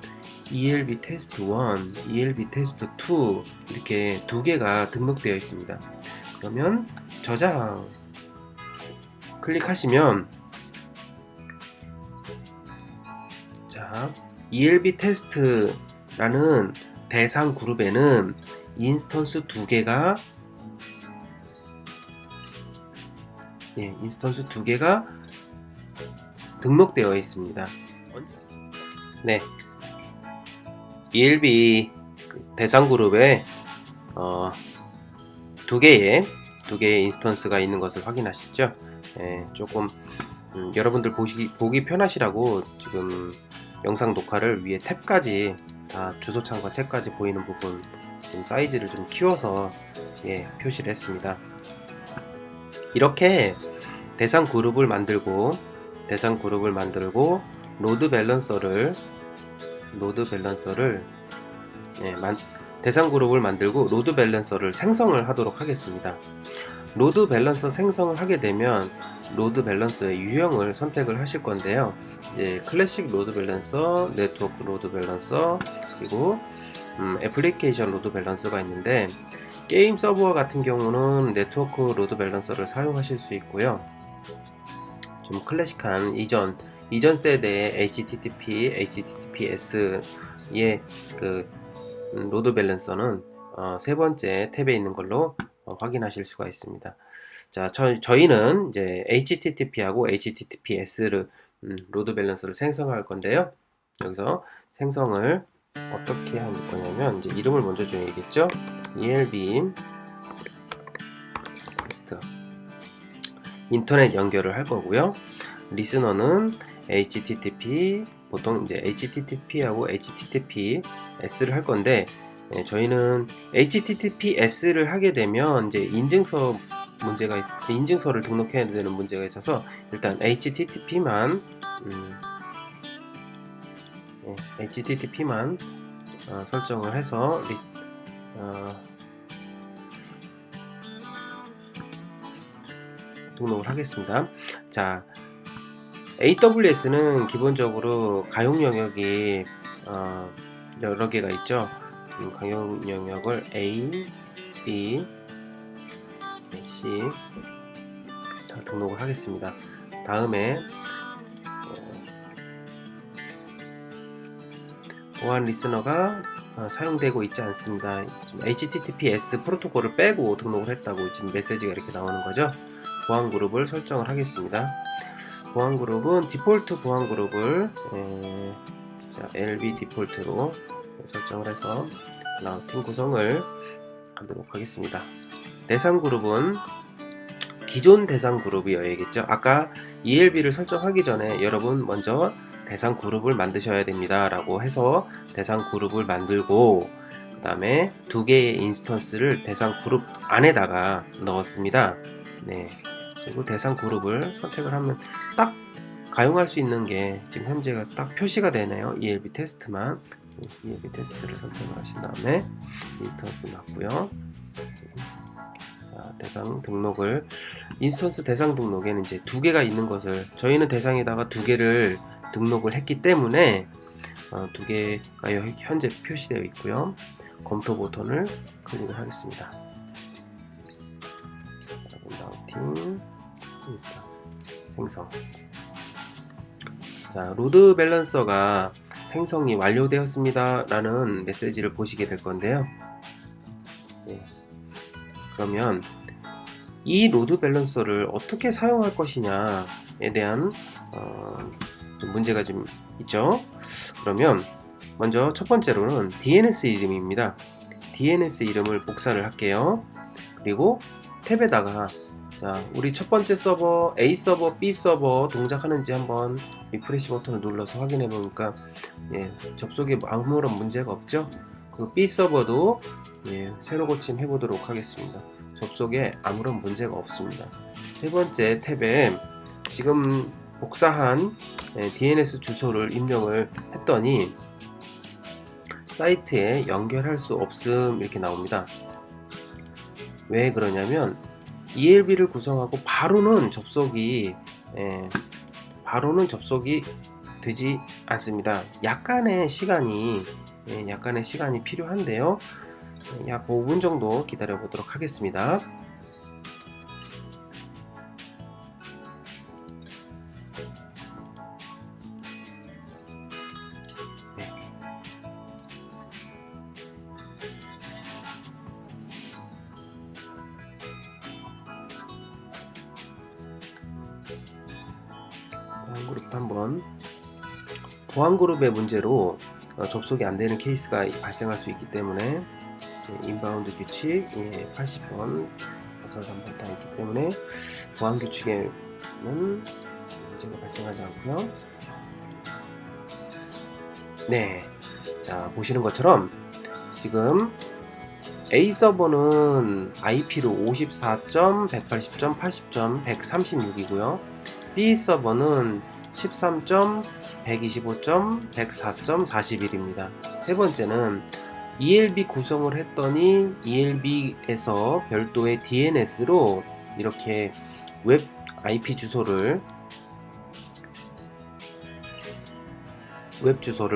ELB 테스트 1, ELB 테스트 2 이렇게 두 개가 등록되어 있습니다. 그러면 저장 클릭하시면 ELB 테스트라는 대상 그룹에는 인스턴스 두 개가 등록되어 있습니다. 네, ELB 대상 그룹에 두 개의 인스턴스가 있는 것을 확인하시죠. 조금 여러분들 보기 편하시라고 지금 영상 녹화를 위에 탭까지 다 주소창과 탭까지 보이는 부분 좀 사이즈를 좀 키워서 표시를 했습니다. 이렇게 대상 그룹을 만들고 로드 밸런서를 대상 그룹을 만들고 로드 밸런서를 생성을 하도록 하겠습니다. 로드 밸런서 생성을 하게 되면 로드 밸런서의 유형을 선택을 하실 건데요. 클래식 로드 밸런서, 네트워크 로드 밸런서, 그리고 애플리케이션 로드 밸런서가 있는데, 게임 서버 같은 경우는 네트워크 로드 밸런서를 사용하실 수 있고요. 좀 클래식한 이전 세대의 HTTP, HTTPS의 그 로드 밸런서는 세 번째 탭에 있는 걸로 확인하실 수가 있습니다. 자, 저희는 이제 HTTP하고 HTTPS를 로드 밸런서를 생성할 건데요. 여기서 생성을 어떻게 할 거냐면, 이제 이름을 먼저 줘야겠죠. ELB 테스트 인터넷 연결을 할 거고요. 리스너는 HTTP, 보통 이제 HTTP하고 HTTPS를 할 건데, 저희는 HTTPS를 하게 되면 이제 인증서를 등록해야 되는 문제가 있어서 일단 HTTP만 설정을 해서 등록을 하겠습니다. 자, AWS는 기본적으로 가용 영역이 여러 개가 있죠. 가용 영역을 A, B, C 다 등록을 하겠습니다. 다음에 보안 리스너가 사용되고 있지 않습니다. 지금 HTTPS 프로토콜을 빼고 등록을 했다고 지금 메시지가 이렇게 나오는 거죠. 보안 그룹을 설정을 하겠습니다. 보안 그룹은 디폴트 보안 그룹을 LB 디폴트로 설정을 해서 팀 구성을 하도록 하겠습니다. 대상 그룹은 기존 대상 그룹이어야겠죠. 아까 ELB를 설정하기 전에 여러분 먼저 대상 그룹을 만드셔야 됩니다 라고 해서 대상 그룹을 만들고, 그 다음에 두 개의 인스턴스를 대상 그룹 안에다가 넣었습니다. 그리고 대상 그룹을 선택을 하면 딱 가용할 수 있는 게 지금 현재가 딱 표시가 되네요. ELB 테스트만. ELB 테스트를 선택을 하신 다음에 인스턴스 맞고요. 대상 등록을, 인스턴스 대상 등록에는 이제 두 개가 있는 것을, 저희는 대상에다가 두 개를 등록을 했기 때문에 두 개가 현재 표시되어 있고요. 검토 버튼을 클릭을 하겠습니다. 라운팅 인스턴스 생성. 자, 로드 밸런서가 생성이 완료되었습니다 라는 메시지를 보시게 될 건데요. 그러면 이 로드 밸런서를 어떻게 사용할 것이냐에 대한 좀 문제가 좀 있죠. 그러면 먼저 첫 번째로는 DNS 이름입니다. DNS 이름을 복사를 할게요. 그리고 탭에다가, 자, 우리 첫 번째 서버 A 서버, B 서버 동작하는지 한번 리프레시 버튼을 눌러서 확인해 보니까 접속에 아무런 문제가 없죠. 그리고 B 서버도 새로 고침해 보도록 하겠습니다. 접속에 아무런 문제가 없습니다. 세 번째 탭에 지금 복사한 DNS 주소를 입력을 했더니 사이트에 연결할 수 없음 이렇게 나옵니다. 왜 그러냐면 ELB를 구성하고 바로는 접속이 되지 않습니다. 약간의 시간이 필요한데요. 약 5분 정도 기다려 보도록 하겠습니다. 보안 그룹도 한번, 보안 그룹의 문제로 접속이 안 되는 케이스가 발생할 수 있기 때문에 인바운드 규칙 80번 가서 한번 다 있기 때문에 보안 규칙에는 문제가 발생하지 않고요. 자, 보시는 것처럼 지금 A 서버는 IP로 54.180.80.136이고요. B 서버는 13.125.104.41입니다. 세 번째는 ELB 구성을 했더니 ELB에서 별도의 DNS로 이렇게 웹 IP 주소를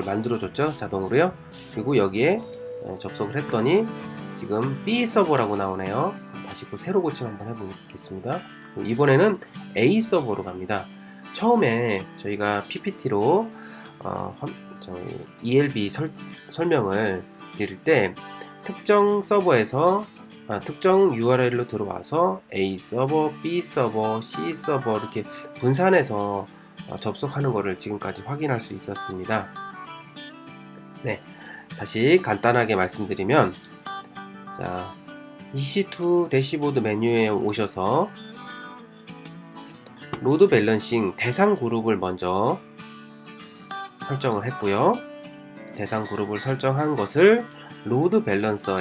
만들어줬죠, 자동으로요. 그리고 여기에 접속을 했더니 지금 B 서버라고 나오네요. 다시 새로 고침 한번 해보겠습니다. 이번에는 A 서버로 갑니다. 처음에 저희가 PPT로 ELB 설명을 드릴 때 특정 서버에서 특정 URL로 들어와서 A 서버, B 서버, C 서버 이렇게 분산해서 접속하는 것을 지금까지 확인할 수 있었습니다. 네, 다시 간단하게 말씀드리면, 자, EC2 대시보드 메뉴에 오셔서 로드 밸런싱 대상 그룹을 먼저 설정을 했고요. 대상 그룹을 설정한 것을 로드 밸런서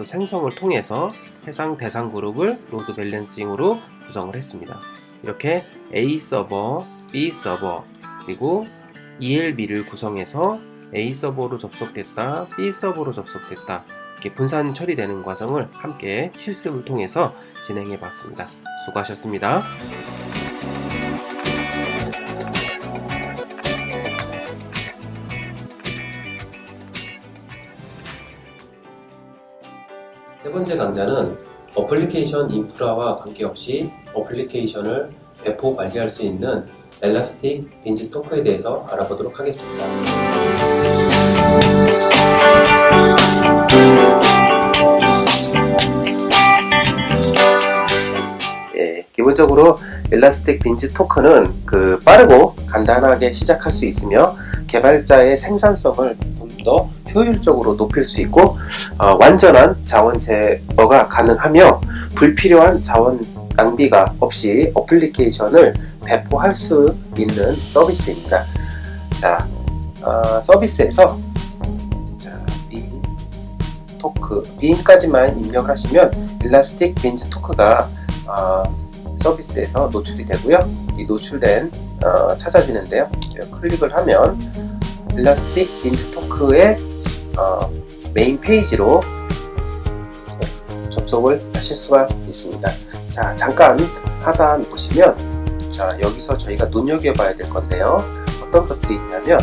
생성을 통해서 해당 대상 그룹을 로드 밸런싱으로 구성을 했습니다. 이렇게 A 서버, B 서버, 그리고 ELB를 구성해서 A 서버로 접속됐다, B 서버로 접속됐다, 이렇게 분산 처리되는 과정을 함께 실습을 통해서 진행해 봤습니다. 수고하셨습니다. 세 번째 강좌는 어플리케이션 인프라와 관계없이 어플리케이션을 배포 관리할 수 있는 엘라스틱 빈지토크에 대해서 알아보도록 하겠습니다. 기본적으로 엘라스틱 빈지토크는 빠르고 간단하게 시작할 수 있으며 개발자의 생산성을 좀 더 효율적으로 높일 수 있고 완전한 자원 제어가 가능하며 불필요한 자원 낭비가 없이 어플리케이션을 배포할 수 있는 서비스입니다. 자, 서비스에서 빈까지만 입력을 하시면 엘라스틱 빈지토크가 서비스에서 노출이 되고요. 이 노출된 찾아지는데요. 클릭을 하면 엘라스틱 빈지토크의 메인 페이지로 접속을 하실 수가 있습니다. 자, 잠깐 하단 보시면, 자, 여기서 저희가 눈여겨봐야 될 건데요. 어떤 것들이 있냐면,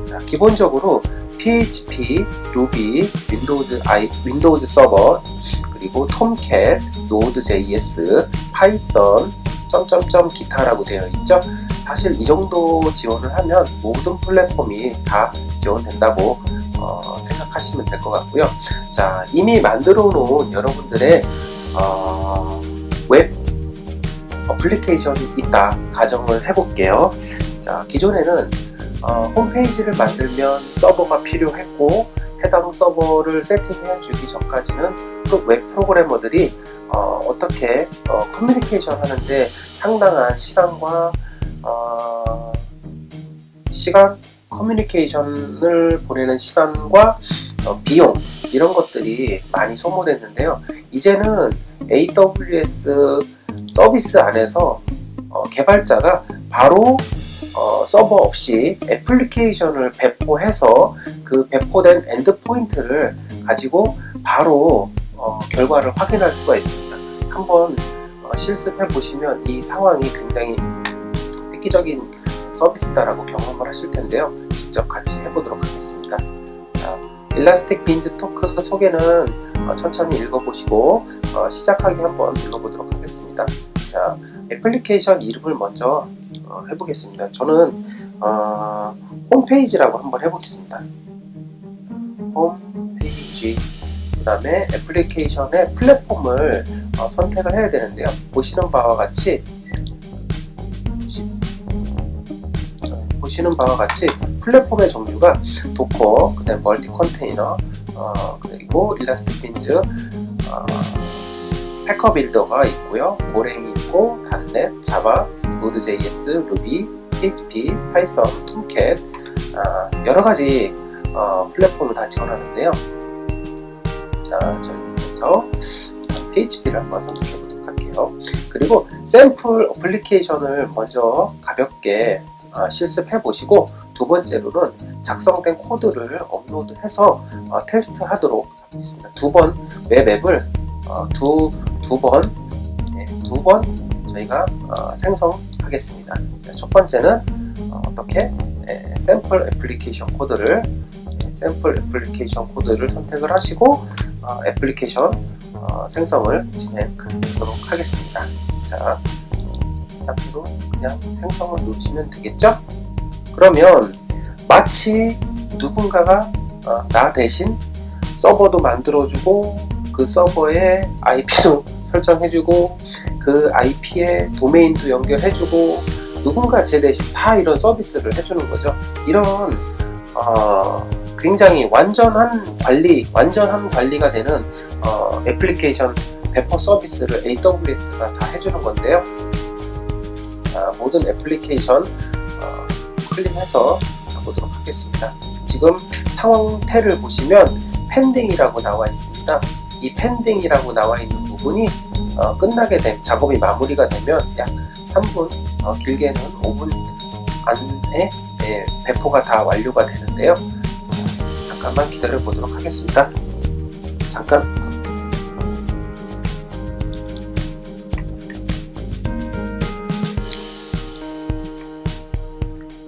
자, 기본적으로 PHP, 루비, 윈도우즈 서버, 그리고 톰캣, 노드.js, 파이썬, 기타라고 되어 있죠. 사실 이 정도 지원을 하면 모든 플랫폼이 다 지원된다고 생각하시면 될 것 같고요. 자, 이미 만들어 놓은 여러분들의 웹 어플리케이션이 있다 가정을 해볼게요. 자, 기존에는 홈페이지를 만들면 서버가 필요했고, 해당 서버를 세팅해 주기 전까지는 웹 프로그래머들이 어떻게 커뮤니케이션 하는데 상당한 시간과 커뮤니케이션을 보내는 시간과 비용, 이런 것들이 많이 소모됐는데요. 이제는 AWS 서비스 안에서 개발자가 바로 서버 없이 애플리케이션을 배포해서 그 배포된 엔드포인트를 가지고 바로 결과를 확인할 수가 있습니다. 한번 실습해 보시면 이 상황이 굉장히 획기적인 서비스다라고 경험을 하실 텐데요. 직접 같이 해보도록 하겠습니다. 자, 엘라스틱 빈지토크 소개는 천천히 읽어보시고 시작하기 한번 읽어보도록 하겠습니다. 자, 애플리케이션 이름을 먼저 해보겠습니다. 저는 홈페이지라고 한번 해보겠습니다. 홈페이지, 그 다음에 애플리케이션의 플랫폼을 선택을 해야 되는데요. 보시는 바와 같이 플랫폼의 종류가 도커, 그 다음에 멀티 컨테이너, 그리고 일라스틱 빈즈, 패커 빌더가 있고요. 고랭이 있고, 단넷, 자바, 노드.js, 루비, PHP, 파이썬, 톰캣, 여러가지 플랫폼을 다 지원하는데요. 자, 저희부터 PHP를 한번 선택해 보도록 할게요. 그리고 샘플 어플리케이션을 먼저 가볍게 실습해 보시고, 두 번째로는 작성된 코드를 업로드해서 테스트 하도록 하겠습니다. 두 번 웹앱을 두 번 저희가 생성하겠습니다. 자, 첫 번째는 어떻게 샘플 애플리케이션 코드를 선택을 하시고 애플리케이션 생성을 진행하도록 하겠습니다. 자, 상태로 그냥 생성을 누르시면 되겠죠? 그러면 마치 누군가가 나 대신 서버도 만들어주고, 그 서버에 IP도 설정해주고, 그 IP에 도메인도 연결해주고, 누군가 제 대신 다 이런 서비스를 해주는 거죠. 이런 굉장히 완전한 관리가 되는 애플리케이션 배포 서비스를 AWS가 다 해주는 건데요. 모든 애플리케이션 클릭해서 가보도록 하겠습니다. 지금 상태를 보시면 펜딩이라고 나와 있습니다. 이 펜딩이라고 나와 있는 부분이 끝나게 된 작업이 마무리가 되면 약 3분, 길게는 5분 안에 배포가 다 완료가 되는데요. 잠깐만 기다려 보도록 하겠습니다. 잠깐.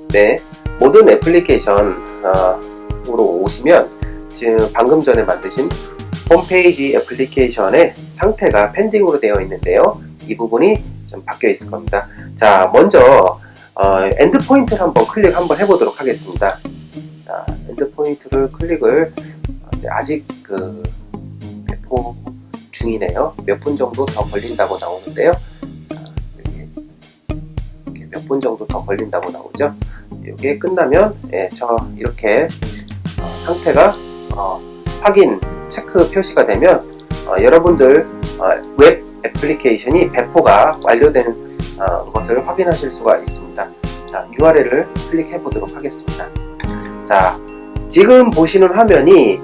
네, 모든 애플리케이션으로 오시면 지금 방금 전에 만드신 홈페이지 애플리케이션의 상태가 펜딩으로 되어 있는데요. 이 부분이 좀 바뀌어 있을 겁니다. 자, 먼저 엔드포인트를 한번 클릭 한번 해보도록 하겠습니다. 자, 엔드포인트를 클릭을 아직 그 배포 중이네요. 몇 분 정도 더 걸린다고 나오는데요. 이렇게 몇 분 정도 더 걸린다고 나오죠. 이게 끝나면 저 이렇게 상태가 확인 체크 표시가 되면 여러분들 웹 애플리케이션이 배포가 완료된 것을 확인하실 수가 있습니다. 자, URL을 클릭해 보도록 하겠습니다. 자, 지금 보시는 화면이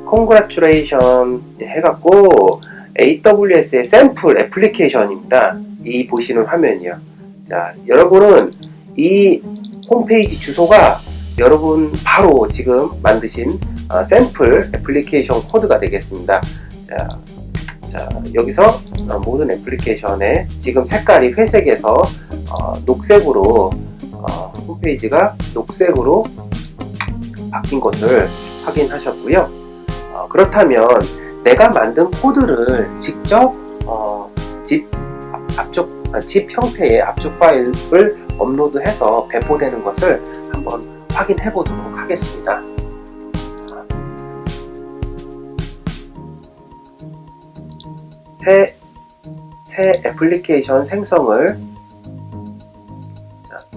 Congratulation 해갖고 AWS의 샘플 애플리케이션입니다. 이 보시는 화면이요. 자, 여러분은 이 홈페이지 주소가 여러분 바로 지금 만드신 샘플 애플리케이션 코드가 되겠습니다. 자, 여기서 모든 애플리케이션에 지금 색깔이 회색에서 녹색으로 홈페이지가 녹색으로 바뀐 것을 확인하셨고요. 그렇다면 내가 만든 코드를 직접 zip 형태의 압축 파일을 업로드해서 배포되는 것을 한번 확인해 보도록 하겠습니다. 새 애플리케이션 생성을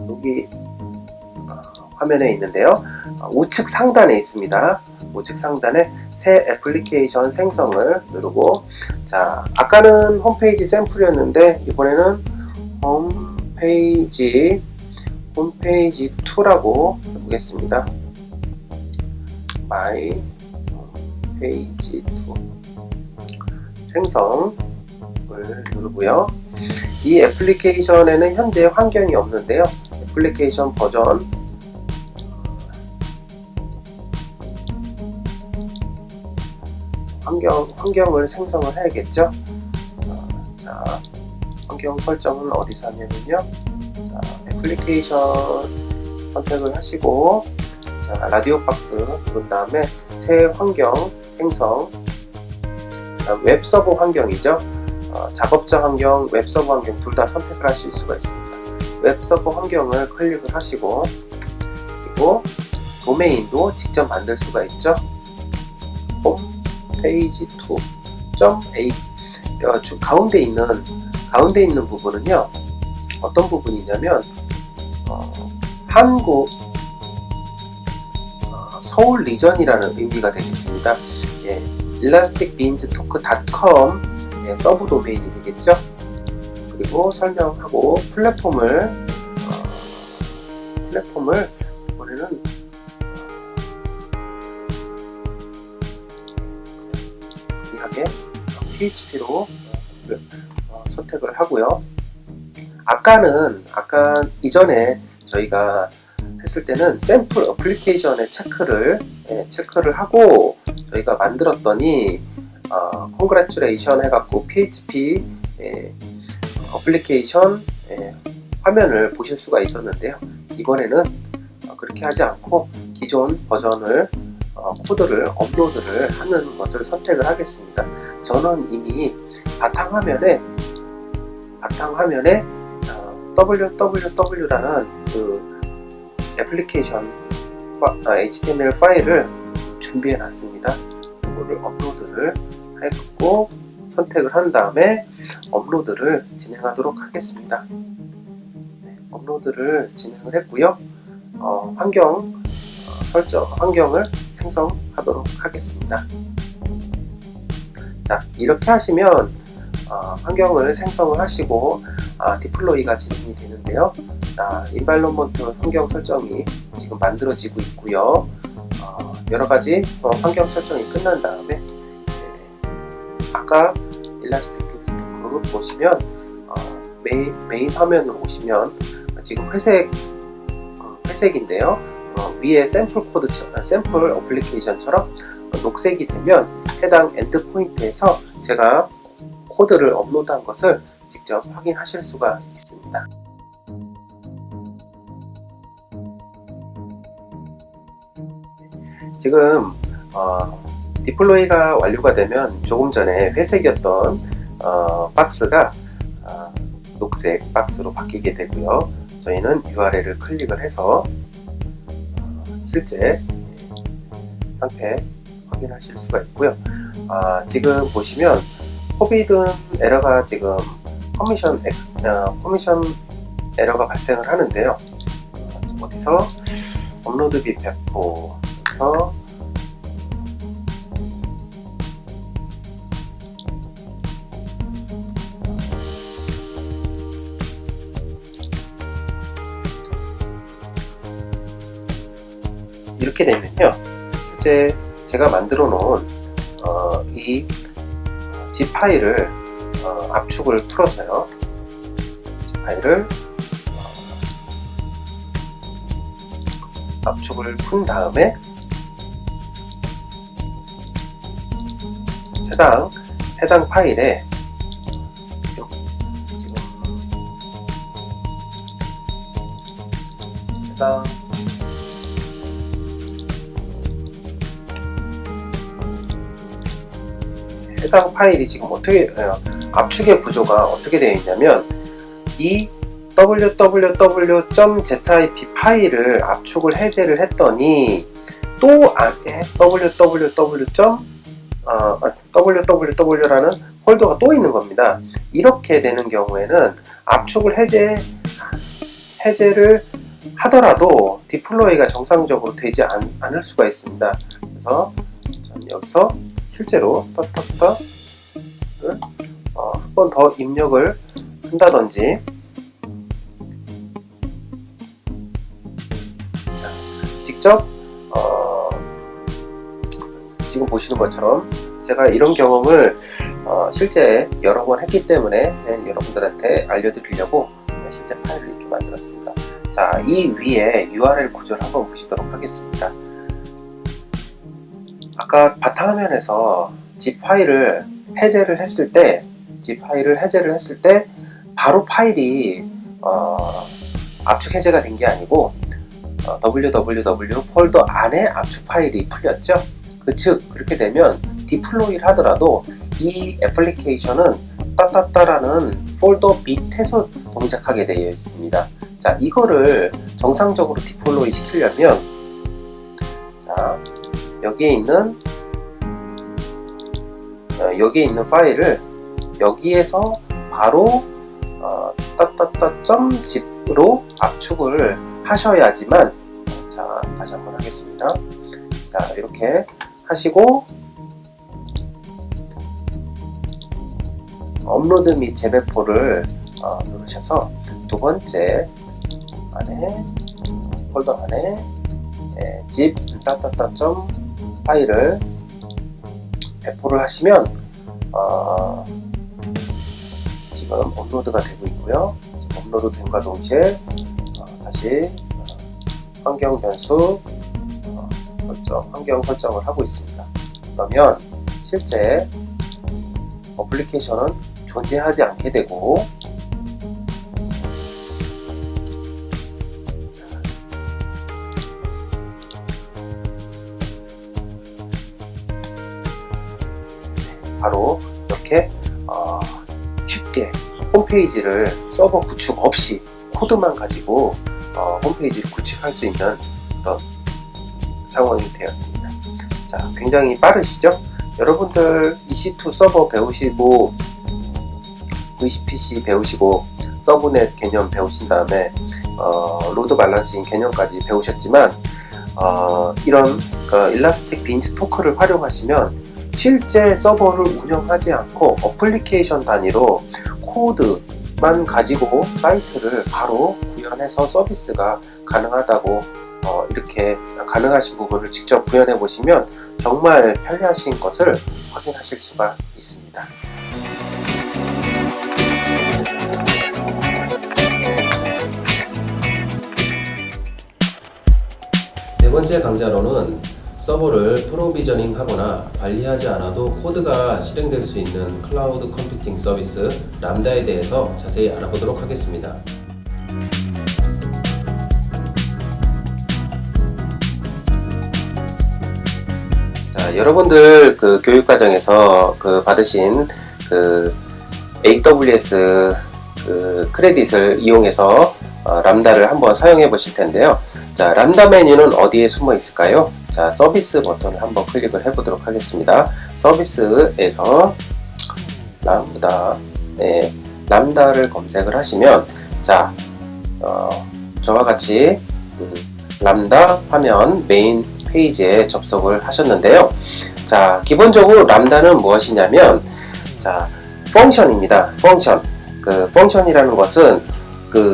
여기 화면에 있는데요. 우측 상단에 있습니다. 우측 상단에 새 애플리케이션 생성을 누르고, 자, 아까는 홈페이지 샘플이었는데 이번에는 홈페이지 2라고 해보겠습니다. my 홈페이지 2 생성을 누르고요. 이 애플리케이션에는 현재 환경이 없는데요. 애플리케이션 버전 환경을 생성을 해야겠죠. 자, 환경 설정은 어디서 하냐면요. 자, 애플리케이션 선택을 하시고, 자, 라디오 박스 누른 다음에 새 환경 생성, 웹 서버 환경이죠. 작업자 환경, 웹 서버 환경 둘 다 선택을 하실 수가 있습니다. 웹 서버 환경을 클릭을 하시고, 그리고 도메인도 직접 만들 수가 있죠. 홈페이지2.a 가운데 있는 부분은요, 어떤 부분이냐면 한국 서울 리전이라는 의미가 되겠습니다. elasticbeanstalk.com 서브 도메인이 되겠죠. 그리고 설명하고 플랫폼을 이번에는 유일하게 PHP로 선택을 하고요. 아까 이전에 저희가 했을 때는 샘플 어플리케이션의 체크를 하고 저희가 만들었더니 congratulation 해갖고 PHP 어플리케이션 화면을 보실 수가 있었는데요. 이번에는 그렇게 하지 않고 기존 버전을 코드를 업로드를 하는 것을 선택을 하겠습니다. 저는 이미 바탕화면에 www라는 그 애플리케이션 HTML 파일을 준비해 놨습니다. 이거를 업로드를 하고 선택을 한 다음에 업로드를 진행하도록 하겠습니다. 업로드를 진행을 했고요. 환경을 생성하도록 하겠습니다. 자, 이렇게 하시면 환경을 생성을 하시고 디플로이가 진행이 되는데요. 인바이러먼트 환경 설정이 지금 만들어지고 있고요. 여러가지 환경 설정이 끝난 다음에 아까 일라스틱 빈스토크로 보시면 메인 화면으로 오시면 지금 회색인데요. 위에 샘플 어플리케이션처럼 녹색이 되면 해당 엔드포인트에서 제가 코드를 업로드한 것을 직접 확인하실 수가 있습니다. 지금 디플로이가 완료가 되면 조금 전에 회색이었던 박스가 녹색 박스로 바뀌게 되고요. 저희는 URL을 클릭을 해서 실제 상태 확인하실 수가 있고요. 지금 보시면 포비든 에러가 지금 퍼미션 에러가 발생을 하는데요. 어디서 업로드 비 배포에서 이렇게 되면요, 실제 제가 만들어 놓은 이 zip 파일을 압축을 풀어서요, zip 파일을 압축을 푼 다음에 해당 파일에 지금 해당 파일이 지금 어떻게 압축의 구조가 어떻게 되어 있냐면 이 www.zip 파일을 압축을 해제를 했더니 또 안에 www라는 폴더가 또 있는 겁니다. 이렇게 되는 경우에는 압축을 해제를 하더라도 디플로이가 정상적으로 되지 않을 수가 있습니다. 그래서 저는 여기서 실제로 를 한 번 더 입력을 한다든지, 자, 직접 지금 보시는 것처럼 제가 이런 경험을 실제 여러 번 했기 때문에 여러분들한테 알려드리려고 실제 파일을 이렇게 만들었습니다. 자, 이 위에 URL 구조를 한번 보시도록 하겠습니다. 아까 바탕화면에서 zip 파일을 해제를 했을 때 바로 파일이 압축 해제가 된 게 아니고 www 폴더 안에 압축 파일이 풀렸죠. 즉 그렇게 되면 디플로이를 하더라도 이 애플리케이션은 따따따라는 폴더 밑에서 동작하게 되어 있습니다. 자, 이거를 정상적으로 디플로이 시키려면, 자, 여기에 있는 파일을 여기에서 바로 .zip으로 압축을 하셔야지만, 자, 다시 한번 하겠습니다. 자, 이렇게 하시고 업로드 및 재배포를 누르셔서 두 번째 폴더 안에 zip .파일을 배포를 하시면 지금 업로드가 되고 있고요. 업로드 된과 동시에 다시 환경 변수 환경 설정을 하고 있습니다. 그러면 실제 어플리케이션은 존재하지 않게 되고, 바로 이렇게 쉽게 홈페이지를 서버 구축 없이 코드만 가지고 홈페이지를 구축할 수 있는 그런 상황이 되었습니다. 자, 굉장히 빠르시죠? 여러분들 EC2 서버 배우시고 VCPC 배우시고 서브넷 개념 배우신 다음에 로드 밸런싱 개념까지 배우셨지만 이런 일라스틱 빈즈 토크를 활용하시면 실제 서버를 운영하지 않고 어플리케이션 단위로 코드만 가지고 사이트를 바로 구현해서 서비스가 가능하다고 이렇게 가능하신 부분을 직접 구현해 보시면 정말 편리하신 것을 확인하실 수가 있습니다. 네 번째 강좌로는 서버를 프로비저닝 하거나 관리하지 않아도 코드가 실행될 수 있는 클라우드 컴퓨팅 서비스 람다에 대해서 자세히 알아보도록 하겠습니다. 자, 여러분들 교육과정에서 받으신 AWS 크레딧을 이용해서 람다를 한번 사용해 보실 텐데요. 자, 람다 메뉴는 어디에 숨어 있을까요? 자, 서비스 버튼을 한번 클릭을 해 보도록 하겠습니다. 서비스에서 람다를 검색을 하시면, 자, 저와 같이 람다 화면 메인 페이지에 접속을 하셨는데요. 자, 기본적으로 람다는 무엇이냐면, 자, 펑션입니다. 펑션. 펑션이라는 것은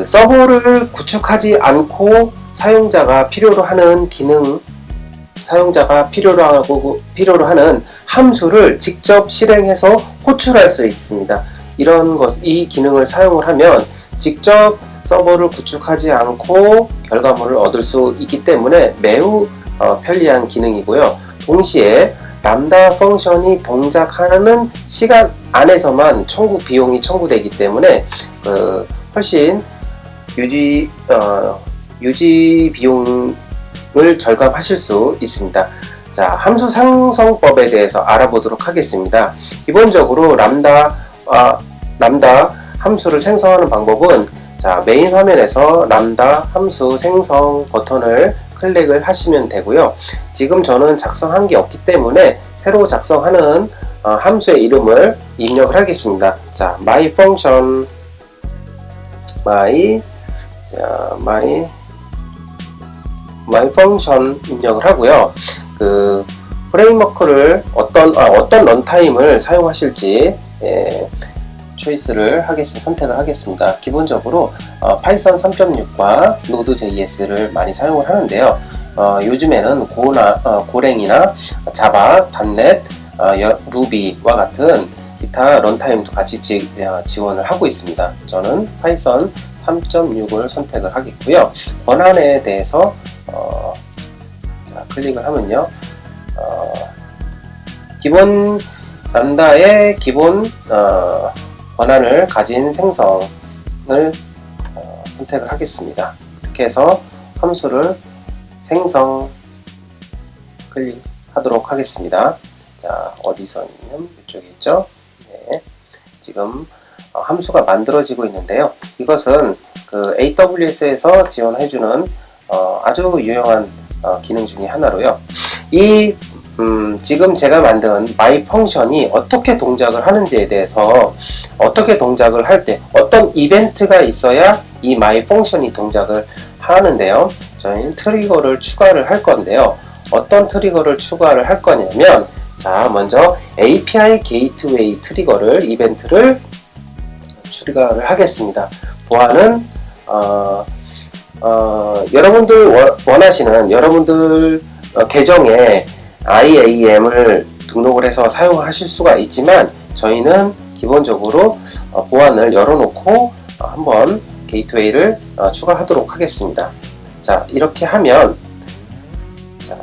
서버를 구축하지 않고 사용자가 필요로 하는 필요로 하는 함수를 직접 실행해서 호출할 수 있습니다. 이 기능을 사용을 하면 직접 서버를 구축하지 않고 결과물을 얻을 수 있기 때문에 매우 편리한 기능이고요. 동시에 람다 펑션이 동작하는 시간 안에서만 비용이 청구되기 때문에 훨씬 유지 비용을 절감하실 수 있습니다. 자, 함수 상성법에 대해서 알아보도록 하겠습니다. 기본적으로 람다 함수를 생성하는 방법은, 자, 메인 화면에서 람다 함수 생성 버튼을 클릭을 하시면 되고요. 지금 저는 작성한 게 없기 때문에 새로 작성하는 함수의 이름을 입력을 하겠습니다. 자, my function 입력을 하고요. 프레임워크를 어떤 런타임을 사용하실지 선택을 하겠습니다. 기본적으로 파이썬 3.6과 노드.js를 많이 사용을 하는데요. 요즘에는 고랭이나 자바, 닷넷, 루비와 같은 기타 런타임도 같이 지원을 하고 있습니다. 저는 파이썬 3.6을 선택을 하겠고요. 권한에 대해서 자, 클릭을 하면요. 기본 람다의 기본 권한을 가진 생성을 선택을 하겠습니다. 이렇게 해서 함수를 생성 클릭하도록 하겠습니다. 자, 어디서 있는 이쪽에 있죠? 네, 지금 함수가 만들어지고 있는데요. 이것은 AWS에서 지원해주는 아주 유용한 기능 중에 하나로요. 지금 제가 만든 my 펑션이 어떻게 동작을 하는지에 대해서, 어떻게 동작을 할 때 어떤 이벤트가 있어야 이 my 펑션이 동작을 하는데요. 저희는 트리거를 추가를 할 건데요. 어떤 트리거를 추가를 할 거냐면, 자, 먼저 API 게이트웨이 이벤트를 추가를 하겠습니다. 보안은 여러분들 원하시는 여러분들 계정에 IAM을 등록을 해서 사용을 하실 수가 있지만, 저희는 기본적으로 보안을 열어놓고 한번 게이트웨이를 추가하도록 하겠습니다. 자, 이렇게 하면 자,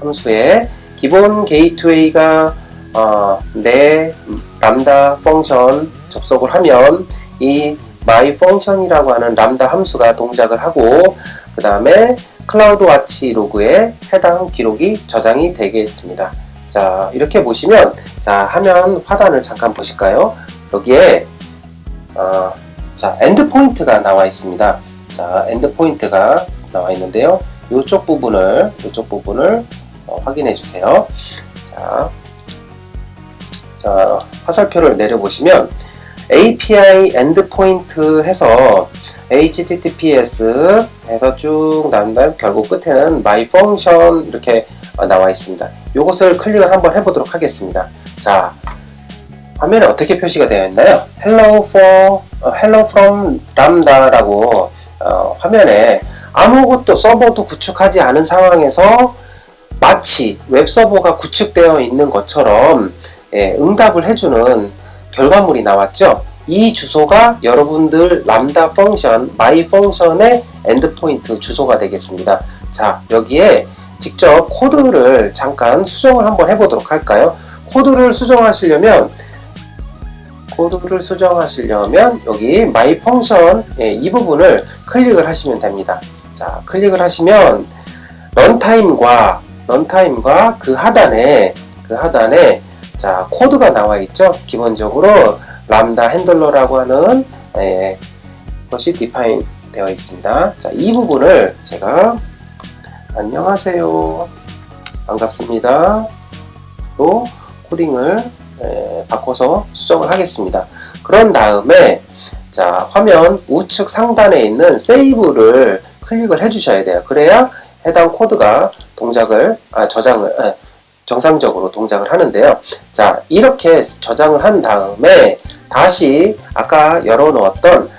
함수에 기본 게이트웨이가 내 람다 펑션 접속을 하면 이 myFunction이라고 하는 람다 함수가 동작을 하고 그 다음에 클라우드와치 로그에 해당 기록이 저장이 되겠습니다. 자, 이렇게 보시면 자, 화면 하단을 잠깐 보실까요? 여기에 자, 엔드포인트가 나와 있습니다. 자, 엔드포인트가 나와 있는데요. 이쪽 부분을 확인해 주세요. 자, 화살표를 내려보시면 API 엔드포인트 해서 HTTPS 해서 쭉 나온 다음 결국 끝에는 myFunction 이렇게 나와 있습니다. 이것을 클릭을 한번 해보도록 하겠습니다. 자, 화면에 어떻게 표시가 되어 있나요? Hello from Lambda라고 화면에 아무것도 서버도 구축하지 않은 상황에서 마치 웹서버가 구축되어 있는 것처럼 응답을 해주는 결과물이 나왔죠. 이 주소가 여러분들 람다 펑션, myFunction의 엔드포인트 주소가 되겠습니다. 자, 여기에 직접 코드를 잠깐 수정을 한번 해보도록 할까요? 코드를 수정하시려면 여기 myFunction 이 부분을 클릭을 하시면 됩니다. 자, 클릭을 하시면 런타임과 그 하단에 자, 코드가 나와 있죠. 기본적으로 람다 핸들러라고 하는 것이 디파인 되어 있습니다. 자, 이 부분을 제가 안녕하세요, 반갑습니다 또 코딩을 바꿔서 수정을 하겠습니다. 그런 다음에 자, 화면 우측 상단에 있는 세이브를 클릭을 해 주셔야 돼요. 그래야 해당 코드가 동작을 정상적으로 동작을 하는데요. 자, 이렇게 저장을 한 다음에 다시 아까 열어놓았던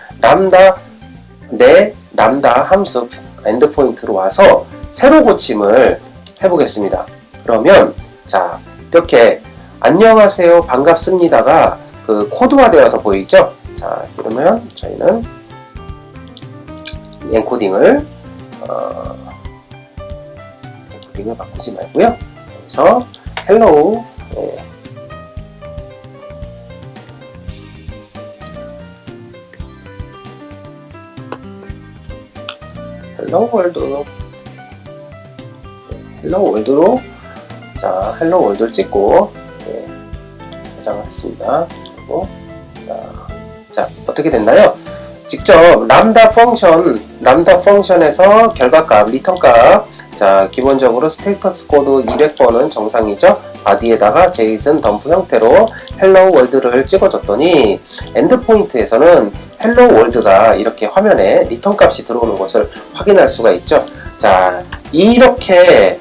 내 람다 함수 엔드포인트로 와서 새로 고침을 해보겠습니다. 그러면 자, 이렇게 안녕하세요, 반갑습니다가 그 코드화되어서 보이죠? 자, 그러면 저희는 엔코딩을 바꾸지 말고요. 여기서 hello hello world로 자, hello world를 찍고 저장을 했습니다. 그리고 자, 어떻게 됐나요? 직접 람다 펑션에서 결과값, 리턴값, 자, 기본적으로 스테이터스 코드 200번은 정상이죠. 바디에다가 제이슨 덤프 형태로 헬로 월드를 찍어줬더니 엔드포인트에서는 헬로 월드가 이렇게 화면에 리턴 값이 들어오는 것을 확인할 수가 있죠. 자, 이렇게